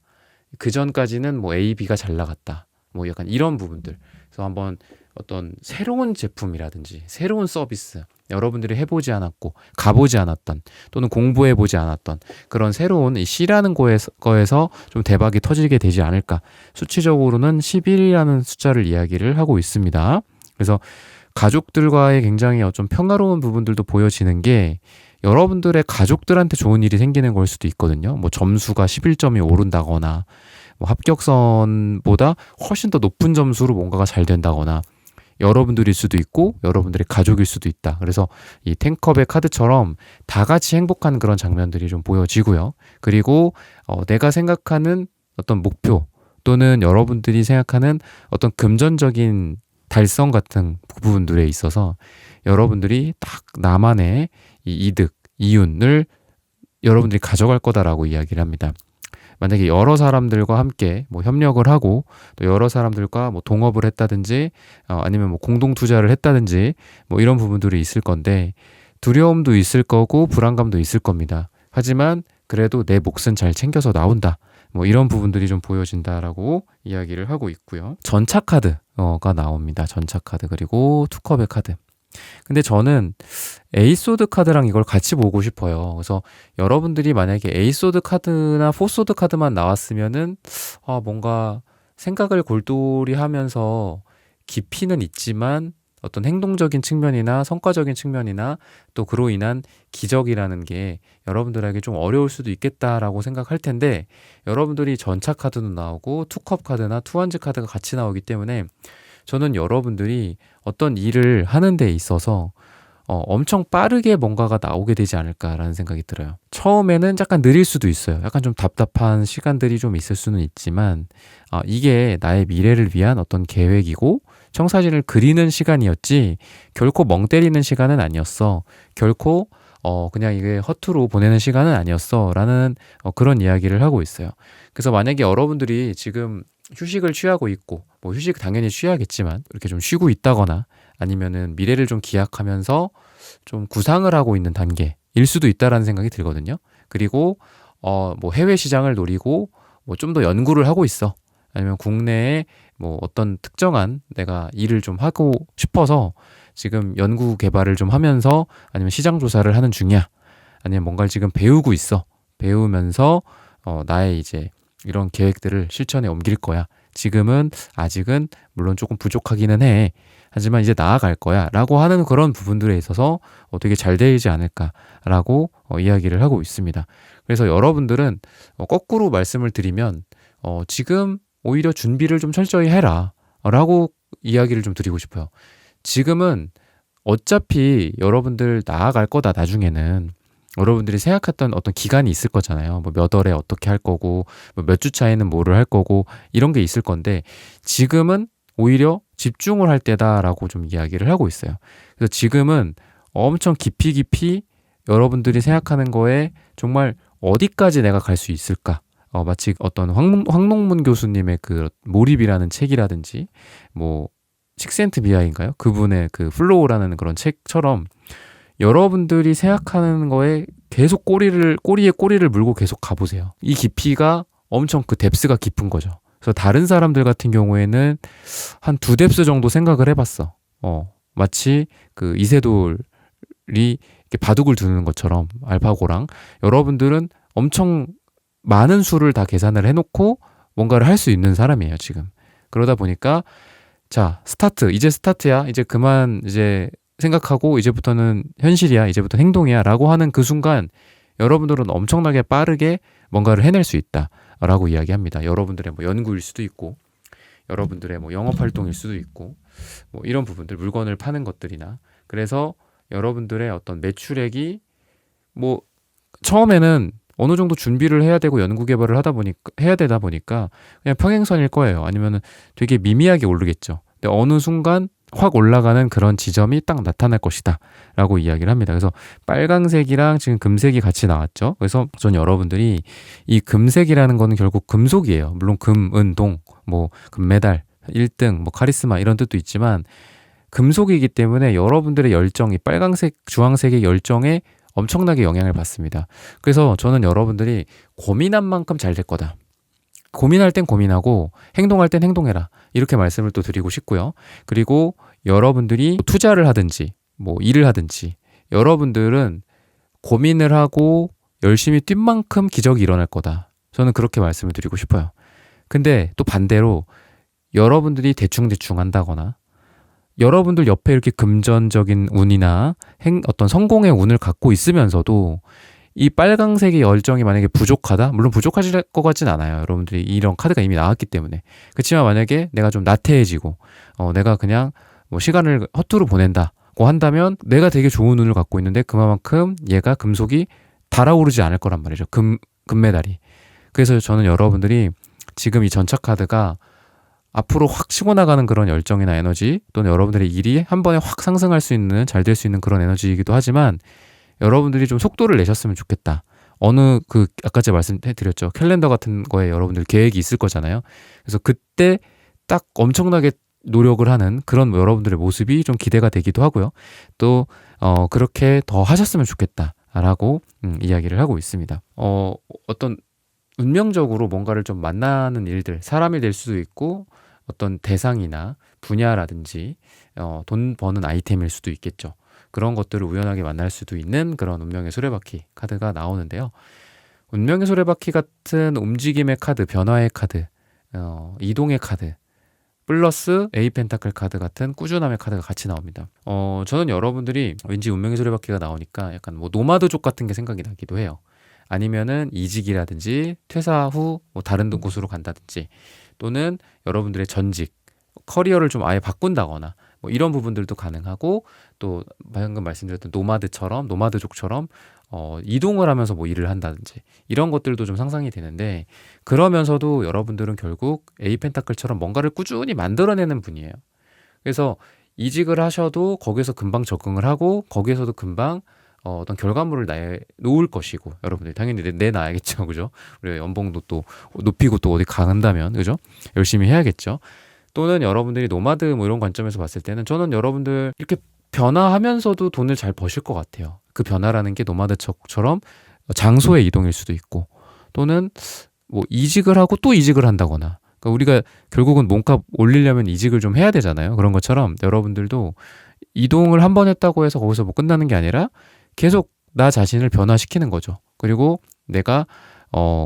그 전까지는 뭐 A, B가 잘 나갔다. 뭐 약간 이런 부분들. 그래서 한번 어떤 새로운 제품이라든지 새로운 서비스, 여러분들이 해보지 않았고 가보지 않았던, 또는 공부해보지 않았던 그런 새로운 이 C라는 거에서 좀 대박이 터지게 되지 않을까. 수치적으로는 11이라는 숫자를 이야기를 하고 있습니다. 그래서 가족들과의 굉장히 좀 평화로운 부분들도 보여지는 게, 여러분들의 가족들한테 좋은 일이 생기는 걸 수도 있거든요. 뭐 점수가 11점이 오른다거나, 뭐 합격선보다 훨씬 더 높은 점수로 뭔가가 잘 된다거나, 여러분들일 수도 있고 여러분들의 가족일 수도 있다. 그래서 이 탱컵의 카드처럼 다 같이 행복한 그런 장면들이 좀 보여지고요. 그리고 내가 생각하는 어떤 목표, 또는 여러분들이 생각하는 어떤 금전적인 달성 같은 부분들에 있어서 여러분들이 딱 나만의 이 이득, 이윤을 여러분들이 가져갈 거다라고 이야기를 합니다. 만약에 여러 사람들과 함께 뭐 협력을 하고, 또 여러 사람들과 뭐 동업을 했다든지, 아니면 뭐 공동 투자를 했다든지, 뭐 이런 부분들이 있을 건데, 두려움도 있을 거고 불안감도 있을 겁니다. 하지만 그래도 내 몫은 잘 챙겨서 나온다. 뭐 이런 부분들이 좀 보여진다라고 이야기를 하고 있고요. 전차 카드가 나옵니다. 전차 카드, 그리고 투컵의 카드. 근데 저는 에이소드 카드랑 이걸 같이 보고 싶어요. 그래서 여러분들이 만약에 에이소드 카드나 포소드 카드만 나왔으면은 뭔가 생각을 골똘히 하면서 깊이는 있지만 어떤 행동적인 측면이나 성과적인 측면이나 또 그로 인한 기적이라는 게 여러분들에게 좀 어려울 수도 있겠다라고 생각할 텐데, 여러분들이 전차 카드도 나오고 투컵 카드나 투한즈 카드가 같이 나오기 때문에 저는 여러분들이 어떤 일을 하는 데 있어서 엄청 빠르게 뭔가가 나오게 되지 않을까라는 생각이 들어요. 처음에는 약간 느릴 수도 있어요. 약간 좀 답답한 시간들이 좀 있을 수는 있지만, 이게 나의 미래를 위한 어떤 계획이고 청사진을 그리는 시간이었지 결코 멍 때리는 시간은 아니었어. 결코 그냥 이게 허투루 보내는 시간은 아니었어. 라는 그런 이야기를 하고 있어요. 그래서 만약에 여러분들이 지금 휴식을 취하고 있고, 뭐 휴식 당연히 취하겠지만, 이렇게 좀 쉬고 있다거나, 아니면은 미래를 좀 기약하면서 좀 구상을 하고 있는 단계일 수도 있다라는 생각이 들거든요. 그리고, 뭐 해외 시장을 노리고, 뭐 좀 더 연구를 하고 있어. 아니면 국내에 뭐 어떤 특정한 내가 일을 좀 하고 싶어서 지금 연구 개발을 좀 하면서 아니면 시장 조사를 하는 중이야. 아니면 뭔가를 지금 배우고 있어. 배우면서 나의 이제 이런 계획들을 실천에 옮길 거야. 지금은 아직은 물론 조금 부족하기는 해. 하지만 이제 나아갈 거야. 라고 하는 그런 부분들에 있어서 되게 잘 되지 않을까라고 이야기를 하고 있습니다. 그래서 여러분들은 거꾸로 말씀을 드리면 지금 오히려 준비를 좀 철저히 해라. 라고 이야기를 좀 드리고 싶어요. 지금은 어차피 여러분들 나아갈 거다 나중에는 여러분들이 생각했던 어떤 기간이 있을 거잖아요. 뭐 몇 월에 어떻게 할 거고, 뭐 몇 주 차에는 뭐를 할 거고, 이런 게 있을 건데, 지금은 오히려 집중을 할 때다라고 좀 이야기를 하고 있어요. 그래서 지금은 엄청 깊이 여러분들이 생각하는 거에 정말 어디까지 내가 갈 수 있을까? 마치 어떤 황농문 교수님의 그 몰입이라는 책이라든지, 뭐, 식센트 비하인가요? 그분의 그 플로우라는 그런 책처럼 여러분들이 생각하는 거에 계속 꼬리에 꼬리를 물고 계속 가보세요. 이 깊이가 엄청 그 뎁스가 깊은 거죠. 그래서 다른 사람들 같은 경우에는 한 2뎁스 정도 생각을 해봤어. 마치 그 이세돌이 이렇게 바둑을 두는 것처럼 알파고랑 여러분들은 엄청 많은 수를 다 계산을 해놓고 뭔가를 할 수 있는 사람이에요, 지금. 그러다 보니까 자, 스타트. 이제 스타트야. 이제 그만 이제 생각하고 이제부터는 현실이야. 이제부터 행동이야. 라고 하는 그 순간 여러분들은 엄청나게 빠르게 뭔가를 해낼 수 있다. 라고 이야기합니다. 여러분들의 뭐 연구일 수도 있고, 여러분들의 뭐 영업 활동일 수도 있고, 뭐 이런 부분들, 물건을 파는 것들이나. 그래서 여러분들의 어떤 매출액이 뭐 처음에는 어느 정도 준비를 해야 되고 연구 개발을 해야 되다 보니까 그냥 평행선일 거예요. 아니면은 되게 미미하게 오르겠죠. 근데 어느 순간 확 올라가는 그런 지점이 딱 나타날 것이다 라고 이야기를 합니다. 그래서 빨강색이랑 지금 금색이 같이 나왔죠. 그래서 전 여러분들이 이 금색이라는 거는 결국 금속이에요. 물론 금, 은, 동, 뭐 금메달, 1등, 뭐 카리스마 이런 뜻도 있지만 금속이기 때문에 여러분들의 열정이 빨강색, 주황색의 열정에 엄청나게 영향을 받습니다. 그래서 저는 여러분들이 고민한 만큼 잘 될 거다. 고민할 땐 고민하고 행동할 땐 행동해라. 이렇게 말씀을 또 드리고 싶고요. 그리고 여러분들이 투자를 하든지 뭐 일을 하든지 여러분들은 고민을 하고 열심히 뛴 만큼 기적이 일어날 거다. 저는 그렇게 말씀을 드리고 싶어요. 근데 또 반대로 여러분들이 대충대충 한다거나 여러분들 옆에 이렇게 금전적인 운이나 어떤 성공의 운을 갖고 있으면서도 이 빨강색의 열정이 만약에 부족하다? 물론 부족하실 것 같진 않아요. 여러분들이 이런 카드가 이미 나왔기 때문에. 그렇지만 만약에 내가 좀 나태해지고 내가 그냥 뭐 시간을 허투루 보낸다고 한다면 내가 되게 좋은 운을 갖고 있는데 그만큼 얘가 금속이 달아오르지 않을 거란 말이죠. 금메달이. 그래서 저는 여러분들이 지금 이 전차 카드가 앞으로 확 치고 나가는 그런 열정이나 에너지 또는 여러분들의 일이 한 번에 확 상승할 수 있는 잘 될 수 있는 그런 에너지이기도 하지만 여러분들이 좀 속도를 내셨으면 좋겠다. 아까 제가 말씀해드렸죠. 캘린더 같은 거에 여러분들 계획이 있을 거잖아요. 그래서 그때 딱 엄청나게 노력을 하는 그런 여러분들의 모습이 좀 기대가 되기도 하고요. 또 그렇게 더 하셨으면 좋겠다라고 이야기를 하고 있습니다. 어떤 운명적으로 뭔가를 좀 만나는 일들, 사람이 될 수도 있고 어떤 대상이나 분야라든지 돈 버는 아이템일 수도 있겠죠. 그런 것들을 우연하게 만날 수도 있는 그런 운명의 수레바퀴 카드가 나오는데요. 운명의 수레바퀴 같은 움직임의 카드, 변화의 카드, 이동의 카드, 플러스 에이 펜타클 카드 같은 꾸준함의 카드가 같이 나옵니다. 저는 여러분들이 왠지 운명의 수레바퀴가 나오니까 약간 뭐 노마드족 같은 게 생각이 나기도 해요. 아니면은 이직이라든지 퇴사 후 뭐 다른 곳으로 간다든지 또는 여러분들의 전직, 커리어를 좀 아예 바꾼다거나 뭐 이런 부분들도 가능하고 또 방금 말씀드렸던 노마드족처럼 이동을 하면서 뭐 일을 한다든지 이런 것들도 좀 상상이 되는데 그러면서도 여러분들은 결국 에이 펜타클처럼 뭔가를 꾸준히 만들어내는 분이에요. 그래서 이직을 하셔도 거기서 금방 적응을 하고 거기에서도 금방 어떤 결과물을 내놓을 것이고 여러분들이 당연히 내놔야겠죠. 그죠? 우리 연봉도 또 높이고 또 어디 간다면 그죠? 열심히 해야겠죠. 또는 여러분들이 노마드 뭐 이런 관점에서 봤을 때는 저는 여러분들 이렇게 변화하면서도 돈을 잘 버실 것 같아요. 그 변화라는 게 노마드처럼 장소의 이동일 수도 있고 또는 뭐 이직을 하고 또 이직을 한다거나 그러니까 우리가 결국은 몸값 올리려면 이직을 좀 해야 되잖아요. 그런 것처럼 여러분들도 이동을 한 번 했다고 해서 거기서 뭐 끝나는 게 아니라 계속 나 자신을 변화시키는 거죠. 그리고 내가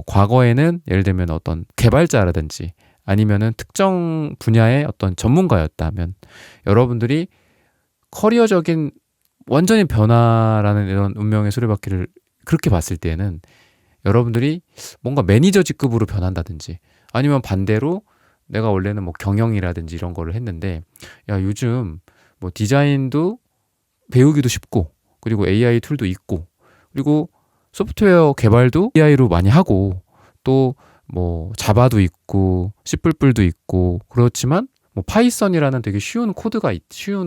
과거에는 예를 들면 어떤 개발자라든지 아니면은 특정 분야의 어떤 전문가였다면 여러분들이 커리어적인 완전히 변화라는 이런 운명의 수레바퀴를 그렇게 봤을 때는 여러분들이 뭔가 매니저 직급으로 변한다든지 아니면 반대로 내가 원래는 뭐 경영이라든지 이런 거를 했는데 야 요즘 뭐 디자인도 배우기도 쉽고 그리고 AI 툴도 있고 그리고 소프트웨어 개발도 AI로 많이 하고 또 뭐 자바도 있고 C++도 있고 그렇지만 뭐 파이썬이라는 되게 쉬운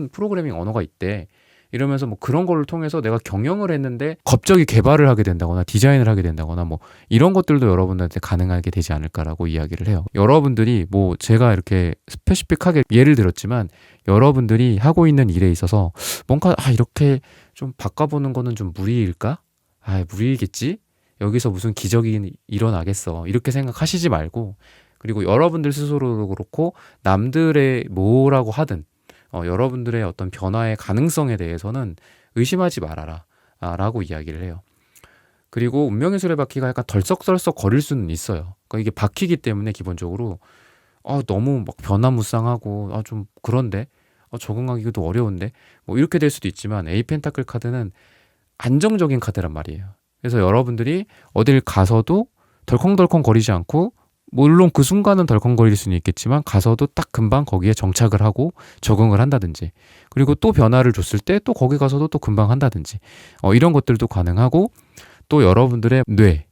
프로그래밍 언어가 있대. 이러면서 뭐 그런 거를 통해서 내가 경영을 했는데 갑자기 개발을 하게 된다거나 디자인을 하게 된다거나 뭐 이런 것들도 여러분들한테 가능하게 되지 않을까라고 이야기를 해요. 여러분들이 뭐 제가 이렇게 스페시픽하게 예를 들었지만 여러분들이 하고 있는 일에 있어서 뭔가 이렇게 좀 바꿔보는 거는 좀 무리일까? 무리겠지? 여기서 무슨 기적이 일어나겠어. 이렇게 생각하시지 말고 그리고 여러분들 스스로도 그렇고 남들의 뭐라고 하든 여러분들의 어떤 변화의 가능성에 대해서는 의심하지 말아라 라고 이야기를 해요. 그리고 운명의 수레바퀴가 약간 덜썩덜썩 거릴 수는 있어요. 그러니까 이게 바퀴기 때문에 기본적으로 너무 막 변화무쌍하고 좀 그런데 적응하기도 어려운데 뭐 이렇게 될 수도 있지만 에이펜타클 카드는 안정적인 카드란 말이에요. 그래서 여러분들이 어딜 가서도 덜컹덜컹 거리지 않고 물론 그 순간은 덜컹거릴 수는 있겠지만 가서도 딱 금방 거기에 정착을 하고 적응을 한다든지 그리고 또 변화를 줬을 때 또 거기 가서도 또 금방 한다든지 이런 것들도 가능하고 또 여러분들의 뇌,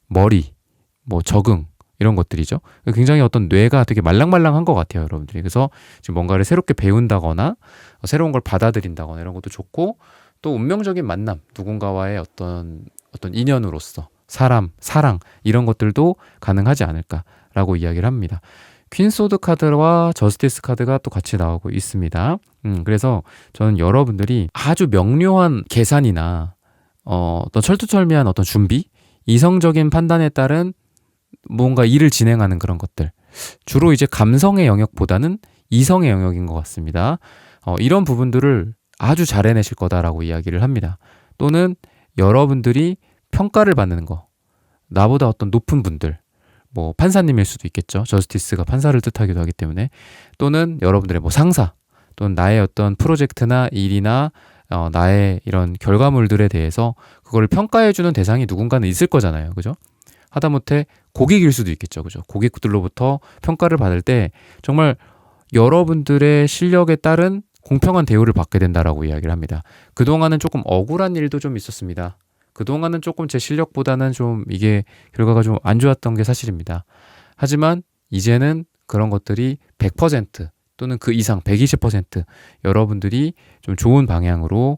머리, 뭐 적응 이런 것들이죠. 굉장히 어떤 뇌가 되게 말랑말랑한 것 같아요, 여러분들이. 그래서 지금 뭔가를 새롭게 배운다거나 새로운 걸 받아들인다거나 이런 것도 좋고 또 운명적인 만남, 누군가와의 어떤 인연으로서 사랑 이런 것들도 가능하지 않을까라고 이야기를 합니다. 퀸소드 카드와 저스티스 카드가 또 같이 나오고 있습니다. 그래서 저는 여러분들이 아주 명료한 계산이나 어떤 철두철미한 어떤 준비, 이성적인 판단에 따른 뭔가 일을 진행하는 그런 것들 주로 이제 감성의 영역보다는 이성의 영역인 것 같습니다. 이런 부분들을 아주 잘 해내실 거다라고 이야기를 합니다. 또는 여러분들이 평가를 받는 거 나보다 어떤 높은 분들 뭐 판사님일 수도 있겠죠. 저스티스가 판사를 뜻하기도 하기 때문에 또는 여러분들의 뭐 상사 또는 나의 어떤 프로젝트나 일이나 나의 이런 결과물들에 대해서 그걸 평가해주는 대상이 누군가는 있을 거잖아요. 그죠? 하다못해 고객일 수도 있겠죠. 그죠? 고객들로부터 평가를 받을 때 정말 여러분들의 실력에 따른 공평한 대우를 받게 된다라고 이야기를 합니다. 그동안은 조금 억울한 일도 좀 있었습니다. 그동안은 조금 제 실력보다는 좀 이게 결과가 좀 안 좋았던 게 사실입니다. 하지만 이제는 그런 것들이 100% 또는 그 이상 120% 여러분들이 좀 좋은 방향으로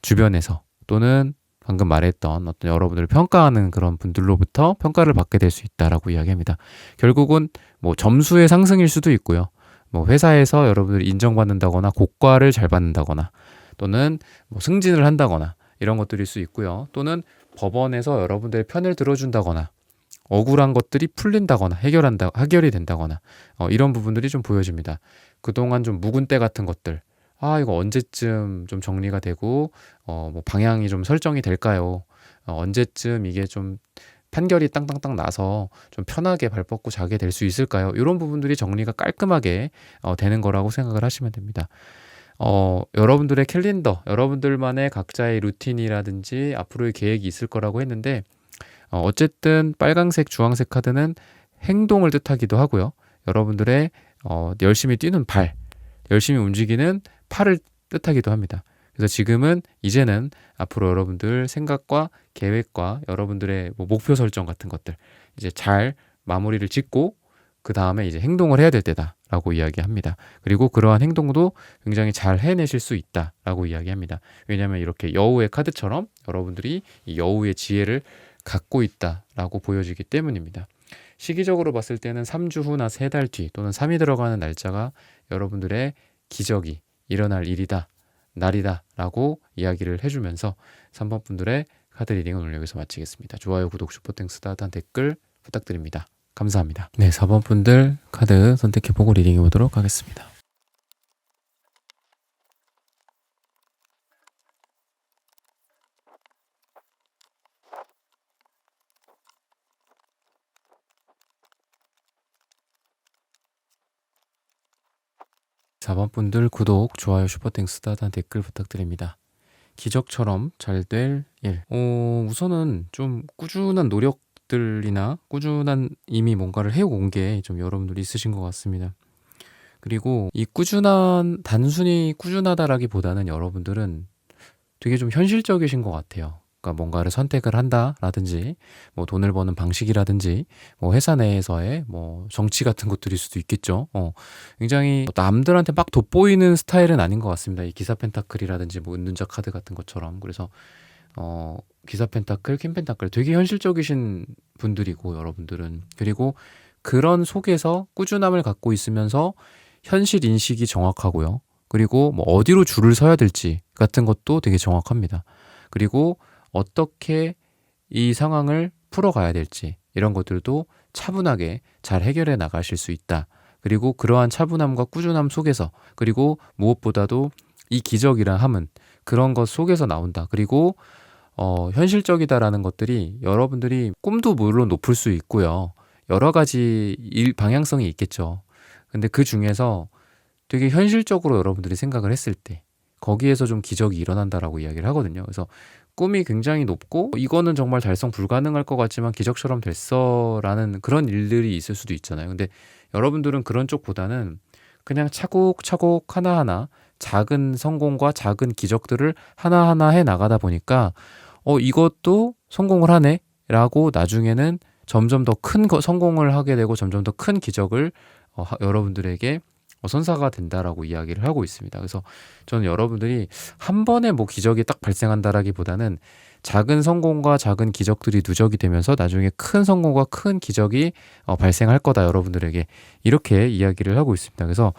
주변에서 또는 방금 말했던 어떤 여러분들을 평가하는 그런 분들로부터 평가를 받게 될 수 있다라고 이야기합니다. 결국은 뭐 점수의 상승일 수도 있고요. 뭐 회사에서 여러분들이 인정받는다거나 고과를 잘 받는다거나 또는 뭐 승진을 한다거나 이런 것들일 수 있고요. 또는 법원에서 여러분들의 편을 들어준다거나 억울한 것들이 풀린다거나 해결이 된다거나 이런 부분들이 좀 보여집니다. 그동안 좀 묵은 때 같은 것들 이거 언제쯤 좀 정리가 되고 뭐 방향이 좀 설정이 될까요? 언제쯤 이게 좀 판결이 땅땅땅 나서 좀 편하게 발 뻗고 자게 될 수 있을까요? 이런 부분들이 정리가 깔끔하게 되는 거라고 생각을 하시면 됩니다. 여러분들의 캘린더, 여러분들만의 각자의 루틴이라든지 앞으로의 계획이 있을 거라고 했는데 어쨌든 빨강색, 주황색 카드는 행동을 뜻하기도 하고요. 여러분들의 열심히 뛰는 발, 열심히 움직이는 팔을 뜻하기도 합니다. 그래서 지금은 이제는 앞으로 여러분들 생각과 계획과 여러분들의 뭐 목표 설정 같은 것들 이제 잘 마무리를 짓고 그 다음에 이제 행동을 해야 될 때다라고 이야기합니다. 그리고 그러한 행동도 굉장히 잘 해내실 수 있다라고 이야기합니다. 왜냐하면 이렇게 여우의 카드처럼 여러분들이 이 여우의 지혜를 갖고 있다라고 보여지기 때문입니다. 시기적으로 봤을 때는 3주 후나 3달 뒤 또는 3이 들어가는 날짜가 여러분들의 기적이 일어날 일이다, 날이다 라고 이야기를 해주면서 3번 분들의 카드 리딩은 오늘 여기서 마치겠습니다. 좋아요, 구독, 슈퍼땡스, 따뜻한 댓글 부탁드립니다. 감사합니다. 네, 4번 분들 카드 선택해보고 리딩해보도록 하겠습니다. (4번) 분들 구독, 좋아요, 슈퍼땡스, 따뜻한 댓글 부탁드립니다. 기적처럼 잘 될 일. 우선은 좀 꾸준한 노력들이나 꾸준한 이미 뭔가를 해온 게 좀 여러분들 있으신 것 같습니다. 그리고 이 단순히 꾸준하다라기보다는 여러분들은 되게 좀 현실적이신 것 같아요. 그러니까 뭔가를 선택을 한다라든지, 뭐 돈을 버는 방식이라든지, 뭐 회사 내에서의 뭐 정치 같은 것들일 수도 있겠죠. 굉장히 남들한테 막 돋보이는 스타일은 아닌 것 같습니다. 이 기사 펜타클이라든지 뭐 은둔자 카드 같은 것처럼. 그래서 기사 펜타클, 퀸 펜타클 되게 현실적이신 분들이고 여러분들은. 그리고 그런 속에서 꾸준함을 갖고 있으면서 현실 인식이 정확하고요. 그리고 뭐 어디로 줄을 서야 될지 같은 것도 되게 정확합니다. 그리고 어떻게 이 상황을 풀어가야 될지 이런 것들도 차분하게 잘 해결해 나가실 수 있다. 그리고 그러한 차분함과 꾸준함 속에서, 그리고 무엇보다도 이 기적이란 함은 그런 것 속에서 나온다. 그리고 현실적이다라는 것들이 여러분들이 꿈도 물론 높을 수 있고요. 여러 가지 방향성이 있겠죠. 근데 그 중에서 되게 현실적으로 여러분들이 생각을 했을 때 거기에서 좀 기적이 일어난다라고 이야기를 하거든요. 그래서 꿈이 굉장히 높고 이거는 정말 달성 불가능할 것 같지만 기적처럼 됐어라는 그런 일들이 있을 수도 있잖아요. 근데 여러분들은 그런 쪽보다는 그냥 차곡차곡 하나하나 작은 성공과 작은 기적들을 하나하나 해 나가다 보니까 이것도 성공을 하네 라고 나중에는 점점 더 큰 성공을 하게 되고 점점 더 큰 기적을 여러분들에게 선사가 된다라고 이야기를 하고 있습니다. 그래서 저는 여러분들이 한 번에 뭐 기적이 딱 발생한다라기보다는 작은 성공과 작은 기적들이 누적이 되면서 나중에 큰 성공과 큰 기적이 발생할 거다 여러분들에게, 이렇게 이야기를 하고 있습니다. 그래서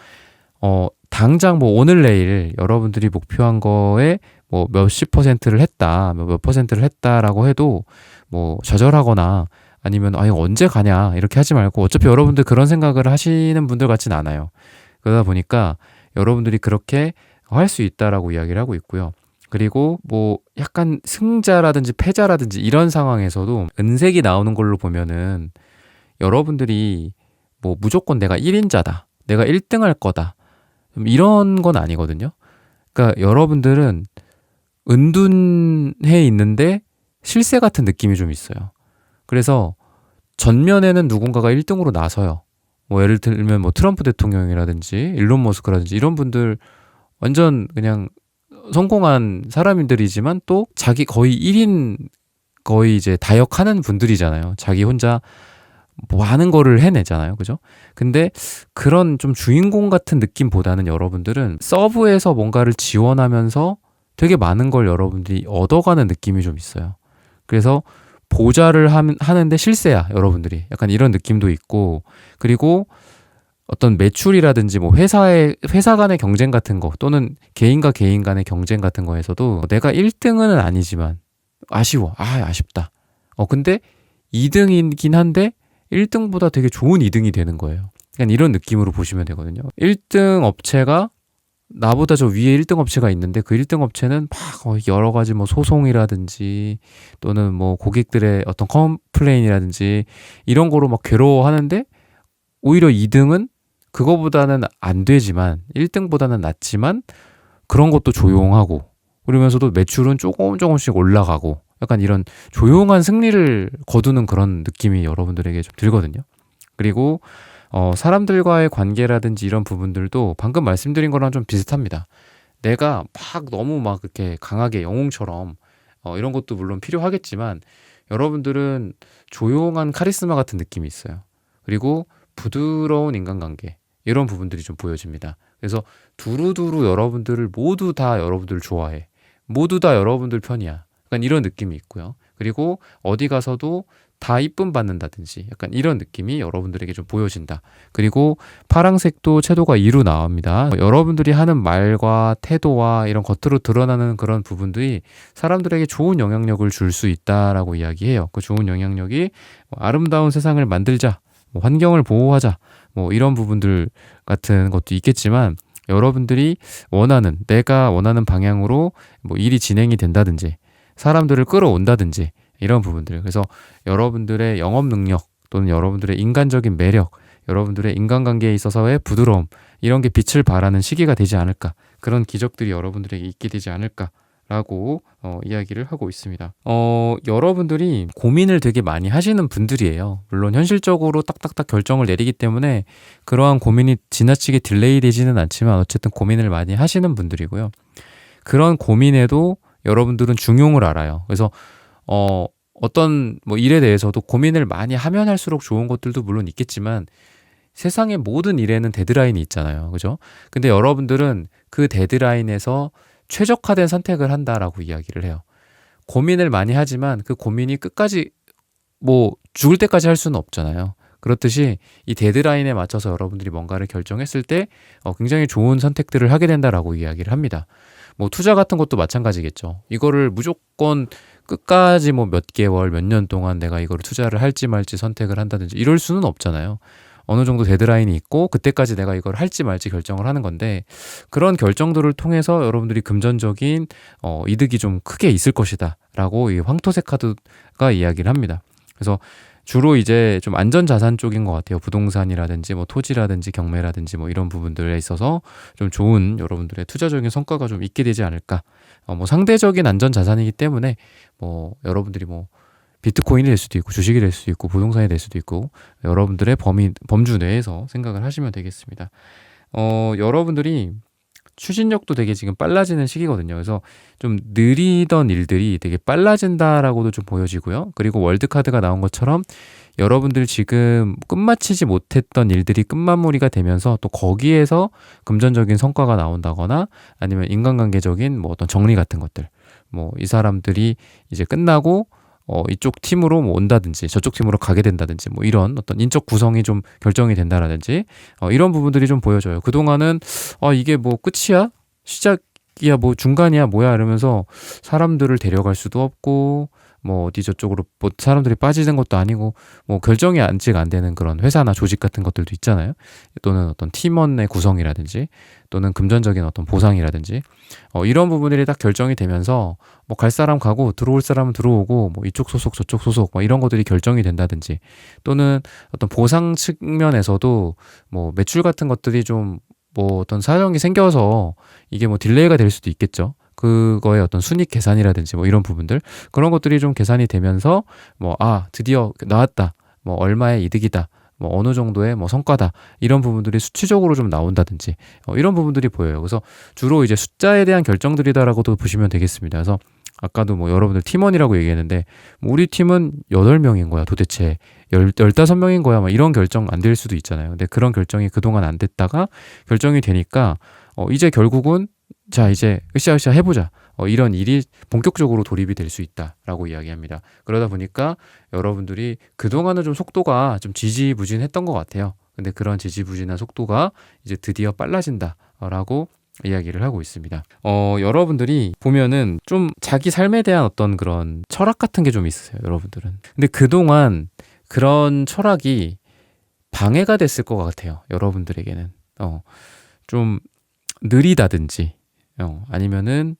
당장 뭐 오늘 내일 여러분들이 목표한 거에 뭐 몇십 퍼센트를 했다, 몇 퍼센트를 했다라고 해도 뭐 좌절하거나 아니면 이거 언제 가냐 이렇게 하지 말고, 어차피 여러분들 그런 생각을 하시는 분들 같진 않아요. 그러다 보니까 여러분들이 그렇게 할 수 있다라고 이야기를 하고 있고요. 그리고 뭐 약간 승자라든지 패자라든지 이런 상황에서도 은색이 나오는 걸로 보면은 여러분들이 뭐 무조건 내가 1인자다, 내가 1등 할 거다, 이런 건 아니거든요. 그러니까 여러분들은 은둔해 있는데 실세 같은 느낌이 좀 있어요. 그래서 전면에는 누군가가 1등으로 나서요. 뭐 예를 들면 뭐 트럼프 대통령이라든지 일론 머스크라든지 이런 분들 완전 그냥 성공한 사람들이지만 또 자기 거의 1인 거의 이제 다역하는 분들이잖아요. 자기 혼자 뭐 하는 거를 해내잖아요. 그죠? 근데 그런 좀 주인공 같은 느낌보다는 여러분들은 서브에서 뭔가를 지원하면서 되게 많은 걸 여러분들이 얻어가는 느낌이 좀 있어요. 그래서 보좌를 하는데 실세야 여러분들이, 약간 이런 느낌도 있고, 그리고 어떤 매출이라든지 뭐 회사 간의 경쟁 같은 거 또는 개인과 개인 간의 경쟁 같은 거에서도 내가 1등은 아니지만 아쉽다. 근데 2등이긴 한데 1등보다 되게 좋은 2등이 되는 거예요. 그러니까 이런 느낌으로 보시면 되거든요. 1등 업체가 나보다 저 위에 1등 업체가 있는데 그 1등 업체는 막 여러 가지 뭐 소송이라든지 또는 뭐 고객들의 어떤 컴플레인이라든지 이런 거로 막 괴로워하는데, 오히려 2등은 그거보다는 안 되지만 1등보다는 낫지만 그런 것도 조용하고, 그러면서도 매출은 조금씩 올라가고, 약간 이런 조용한 승리를 거두는 그런 느낌이 여러분들에게 좀 들거든요. 그리고 사람들과의 관계라든지 이런 부분들도 방금 말씀드린 거랑 좀 비슷합니다. 내가 막 너무 막 이렇게 강하게 영웅처럼 이런 것도 물론 필요하겠지만 여러분들은 조용한 카리스마 같은 느낌이 있어요. 그리고 부드러운 인간관계 이런 부분들이 좀 보여집니다. 그래서 두루두루 여러분들을 모두 다 여러분들을 좋아해. 모두 다 여러분들 편이야. 약간 이런 느낌이 있고요. 그리고 어디 가서도 다 이쁨 받는다든지 약간 이런 느낌이 여러분들에게 좀 보여진다. 그리고 파랑색도 채도가 2로 나옵니다. 여러분들이 하는 말과 태도와 이런 겉으로 드러나는 그런 부분들이 사람들에게 좋은 영향력을 줄 수 있다라고 이야기해요. 그 좋은 영향력이 아름다운 세상을 만들자, 환경을 보호하자, 이런 부분들 같은 것도 있겠지만 여러분들이 내가 원하는 방향으로 일이 진행이 된다든지 사람들을 끌어온다든지 이런 부분들. 그래서 여러분들의 영업 능력 또는 여러분들의 인간적인 매력, 여러분들의 인간관계에 있어서의 부드러움 이런 게 빛을 발하는 시기가 되지 않을까. 그런 기적들이 여러분들에게 있게 되지 않을까라고 이야기를 하고 있습니다. 여러분들이 고민을 되게 많이 하시는 분들이에요. 물론 현실적으로 딱딱딱 결정을 내리기 때문에 그러한 고민이 지나치게 딜레이 되지는 않지만 어쨌든 고민을 많이 하시는 분들이고요. 그런 고민에도 여러분들은 중용을 알아요. 그래서 어떤 일에 대해서도 고민을 많이 하면 할수록 좋은 것들도 물론 있겠지만 세상의 모든 일에는 데드라인이 있잖아요. 그죠? 근데 여러분들은 그 데드라인에서 최적화된 선택을 한다라고 이야기를 해요. 고민을 많이 하지만 그 고민이 끝까지 죽을 때까지 할 수는 없잖아요. 그렇듯이 이 데드라인에 맞춰서 여러분들이 뭔가를 결정했을 때 굉장히 좋은 선택들을 하게 된다라고 이야기를 합니다. 투자 같은 것도 마찬가지겠죠. 이거를 무조건 끝까지 몇 개월, 몇 년 동안 내가 이거를 투자를 할지 말지 선택을 한다든지 이럴 수는 없잖아요. 어느 정도 데드라인이 있고 그때까지 내가 이걸 할지 말지 결정을 하는 건데 그런 결정들을 통해서 여러분들이 금전적인 이득이 좀 크게 있을 것이다 라고 이 황토색 카드가 이야기를 합니다. 그래서 주로 이제 좀 안전자산 쪽인 것 같아요. 부동산이라든지 토지라든지 경매라든지 이런 부분들에 있어서 좀 좋은 여러분들의 투자적인 성과가 좀 있게 되지 않을까. 상대적인 안전자산이기 때문에 여러분들이 비트코인이 될 수도 있고 주식이 될 수도 있고 부동산이 될 수도 있고 여러분들의 범주 내에서 생각을 하시면 되겠습니다. 여러분들이 추진력도 되게 지금 빨라지는 시기거든요. 그래서 좀 느리던 일들이 되게 빨라진다라고도 좀 보여지고요. 그리고 월드카드가 나온 것처럼 여러분들 지금 끝마치지 못했던 일들이 끝마무리가 되면서 또 거기에서 금전적인 성과가 나온다거나 아니면 인간관계적인 어떤 정리 같은 것들 이 사람들이 이제 끝나고 이쪽 팀으로 온다든지 저쪽 팀으로 가게 된다든지 이런 어떤 인적 구성이 좀 결정이 된다라든지 이런 부분들이 좀 보여져요. 그동안은 이게 끝이야? 시작이야? 중간이야? 뭐야? 이러면서 사람들을 데려갈 수도 없고 어디 저쪽으로 사람들이 빠지는 것도 아니고 결정이 아직 안 되는 그런 회사나 조직 같은 것들도 있잖아요. 또는 어떤 팀원의 구성이라든지 또는 금전적인 어떤 보상이라든지 이런 부분들이 딱 결정이 되면서 갈 사람 가고 들어올 사람은 들어오고 이쪽 소속 저쪽 소속 이런 것들이 결정이 된다든지 또는 어떤 보상 측면에서도 매출 같은 것들이 좀 어떤 사정이 생겨서 이게 딜레이가 될 수도 있겠죠. 그거의 어떤 순익 계산이라든지 이런 부분들 그런 것들이 좀 계산이 되면서 드디어 나왔다 얼마의 이득이다 어느 정도의 성과다 이런 부분들이 수치적으로 좀 나온다든지 이런 부분들이 보여요. 그래서 주로 이제 숫자에 대한 결정들이다라고도 보시면 되겠습니다. 그래서 아까도 여러분들 팀원이라고 얘기했는데 우리 팀은 8명인 거야 도대체 15명인 거야 이런 결정 안 될 수도 있잖아요. 근데 그런 결정이 그동안 안 됐다가 결정이 되니까 이제 결국은 자 이제 으쌰으쌰 해보자 이런 일이 본격적으로 돌입이 될 수 있다라고 이야기합니다. 그러다 보니까 여러분들이 그동안은 좀 속도가 좀 지지부진했던 것 같아요. 근데 그런 지지부진한 속도가 이제 드디어 빨라진다라고 이야기를 하고 있습니다. 여러분들이 보면은 좀 자기 삶에 대한 어떤 그런 철학 같은 게 좀 있으세요, 여러분들은. 근데 그동안 그런 철학이 방해가 됐을 것 같아요, 여러분들에게는. 좀 느리다든지 아니면은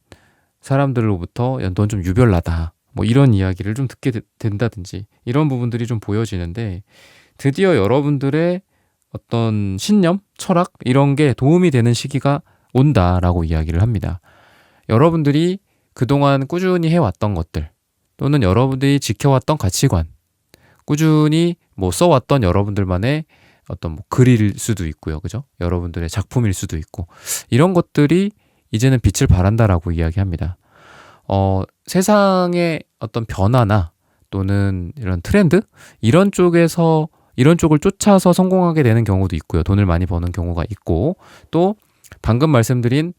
사람들로부터 넌 좀 유별나다 이런 이야기를 좀 듣게 된다든지 이런 부분들이 좀 보여지는데 드디어 여러분들의 어떤 신념, 철학 이런 게 도움이 되는 시기가 온다라고 이야기를 합니다. 여러분들이 그동안 꾸준히 해왔던 것들 또는 여러분들이 지켜왔던 가치관 꾸준히 써왔던 여러분들만의 어떤 글일 수도 있고요. 그죠? 여러분들의 작품일 수도 있고 이런 것들이 이제는 빛을 발한다라고 이야기합니다. 세상의 어떤 변화나 또는 이런 트렌드 이런 쪽에서 이런 쪽을 쫓아서 성공하게 되는 경우도 있고요. 돈을 많이 버는 경우가 있고, 또 방금 말씀드린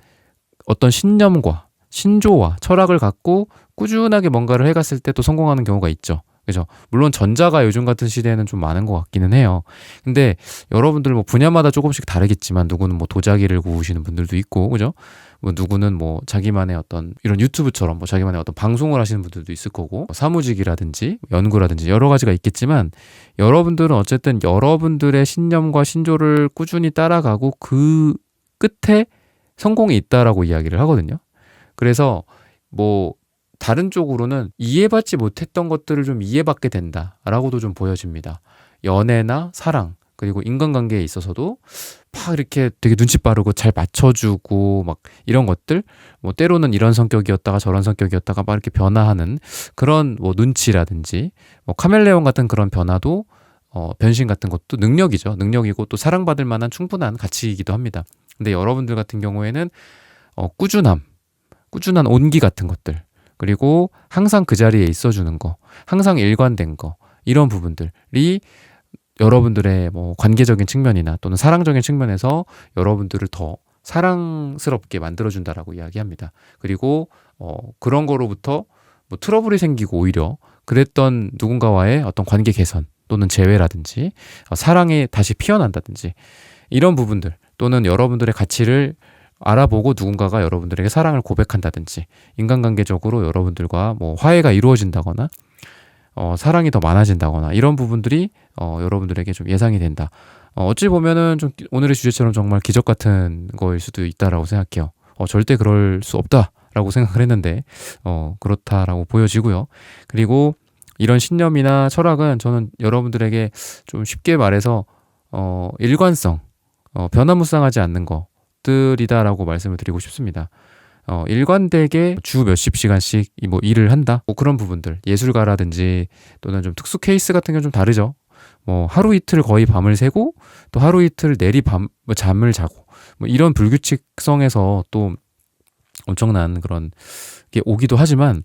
어떤 신념과 신조와 철학을 갖고 꾸준하게 뭔가를 해갔을 때 또 성공하는 경우가 있죠. 그죠? 물론 전자가 요즘 같은 시대에는 좀 많은 것 같기는 해요. 근데 여러분들 뭐 분야마다 조금씩 다르겠지만, 누구는 뭐 도자기를 구우시는 분들도 있고, 그죠? 뭐 누구는 뭐 자기만의 어떤 이런 유튜브처럼 뭐 자기만의 어떤 방송을 하시는 분들도 있을 거고, 뭐 사무직이라든지 연구라든지 여러 가지가 있겠지만, 여러분들은 어쨌든 여러분들의 신념과 신조를 꾸준히 따라가고 그 끝에 성공이 있다라고 이야기를 하거든요. 그래서 뭐 다른 쪽으로는 이해받지 못했던 것들을 좀 이해받게 된다라고도 좀 보여집니다. 연애나 사랑, 그리고 인간관계에 있어서도 막 이렇게 되게 눈치 빠르고 잘 맞춰주고 막 이런 것들, 뭐 때로는 이런 성격이었다가 저런 성격이었다가 막 이렇게 변화하는 그런 뭐 눈치라든지, 뭐 카멜레온 같은 그런 변화도 변신 같은 것도 능력이죠. 능력이고 또 사랑받을 만한 충분한 가치이기도 합니다. 근데 여러분들 같은 경우에는 꾸준한 온기 같은 것들, 그리고 항상 그 자리에 있어주는 거, 항상 일관된 거, 이런 부분들이 여러분들의 뭐 관계적인 측면이나 또는 사랑적인 측면에서 여러분들을 더 사랑스럽게 만들어준다라고 이야기합니다. 그리고 그런 거로부터 뭐 트러블이 생기고 오히려 그랬던 누군가와의 어떤 관계 개선 또는 재회라든지 사랑이 다시 피어난다든지, 이런 부분들, 또는 여러분들의 가치를 알아보고 누군가가 여러분들에게 사랑을 고백한다든지, 인간관계적으로 여러분들과 뭐 화해가 이루어진다거나 사랑이 더 많아진다거나, 이런 부분들이 여러분들에게 좀 예상이 된다. 어찌 보면은 좀 오늘의 주제처럼 정말 기적 같은 거일 수도 있다라고 생각해요. 절대 그럴 수 없다라고 생각을 했는데 그렇다라고 보여지고요. 그리고 이런 신념이나 철학은 저는 여러분들에게 좀 쉽게 말해서 일관성, 변화무쌍하지 않는 것들이다라고 말씀을 드리고 싶습니다. 일관되게 주 몇십 시간씩 뭐 일을 한다, 뭐 그런 부분들, 예술가라든지 또는 좀 특수 케이스 같은 건 좀 다르죠. 뭐 하루 이틀 거의 밤을 새고 또 하루 이틀 뭐 잠을 자고, 뭐 이런 불규칙성에서 또 엄청난 그런 게 오기도 하지만,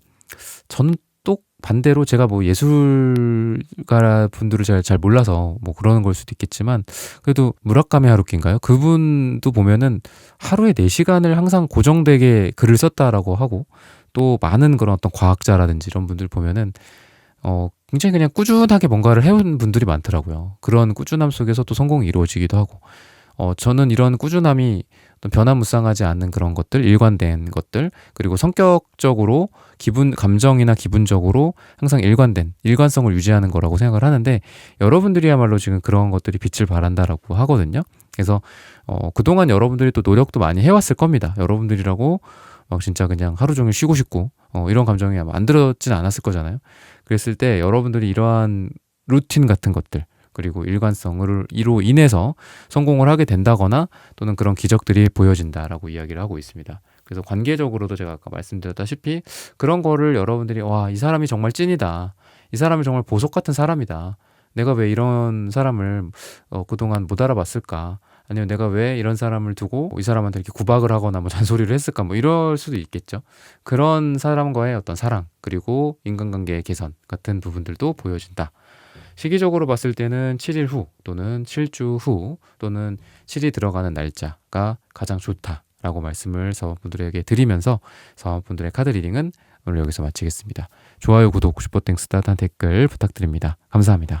저는 또 반대로 제가 뭐 예술가 분들을 잘 몰라서 뭐 그러는 걸 수도 있겠지만, 그래도 무라카미 하루키인가요? 그분도 보면은 하루에 4시간을 항상 고정되게 글을 썼다라고 하고, 또 많은 그런 어떤 과학자라든지 이런 분들 보면은 굉장히 그냥 꾸준하게 뭔가를 해온 분들이 많더라고요. 그런 꾸준함 속에서 또 성공이 이루어지기도 하고, 저는 이런 꾸준함이 어떤 변화무쌍하지 않는 그런 것들, 일관된 것들, 그리고 성격적으로 감정이나 기분적으로 항상 일관성을 유지하는 거라고 생각을 하는데, 여러분들이야말로 지금 그런 것들이 빛을 발한다라고 하거든요. 그래서 그동안 여러분들이 또 노력도 많이 해왔을 겁니다. 여러분들이라고 막 진짜 그냥 하루 종일 쉬고 싶고 이런 감정이 아마 안 들었진 않았을 거잖아요. 그랬을 때 여러분들이 이러한 루틴 같은 것들, 그리고 일관성으로 인해서 성공을 하게 된다거나, 또는 그런 기적들이 보여진다라고 이야기를 하고 있습니다. 그래서 관계적으로도 제가 아까 말씀드렸다시피 그런 거를 여러분들이 이 사람이 정말 찐이다, 이 사람이 정말 보석 같은 사람이다, 내가 왜 이런 사람을 그동안 못 알아봤을까, 아니면 내가 왜 이런 사람을 두고 이 사람한테 이렇게 구박을 하거나 뭐 잔소리를 했을까, 뭐 이럴 수도 있겠죠. 그런 사람과의 어떤 사랑, 그리고 인간관계의 개선 같은 부분들도 보여진다. 시기적으로 봤을 때는 7일 후 또는 7주 후 또는 7이 들어가는 날짜가 가장 좋다라고 말씀을 사원분들에게 드리면서, 사원분들의 카드 리딩은 오늘 여기서 마치겠습니다. 좋아요, 구독, 슈퍼땡스, 따뜻한 댓글 부탁드립니다. 감사합니다.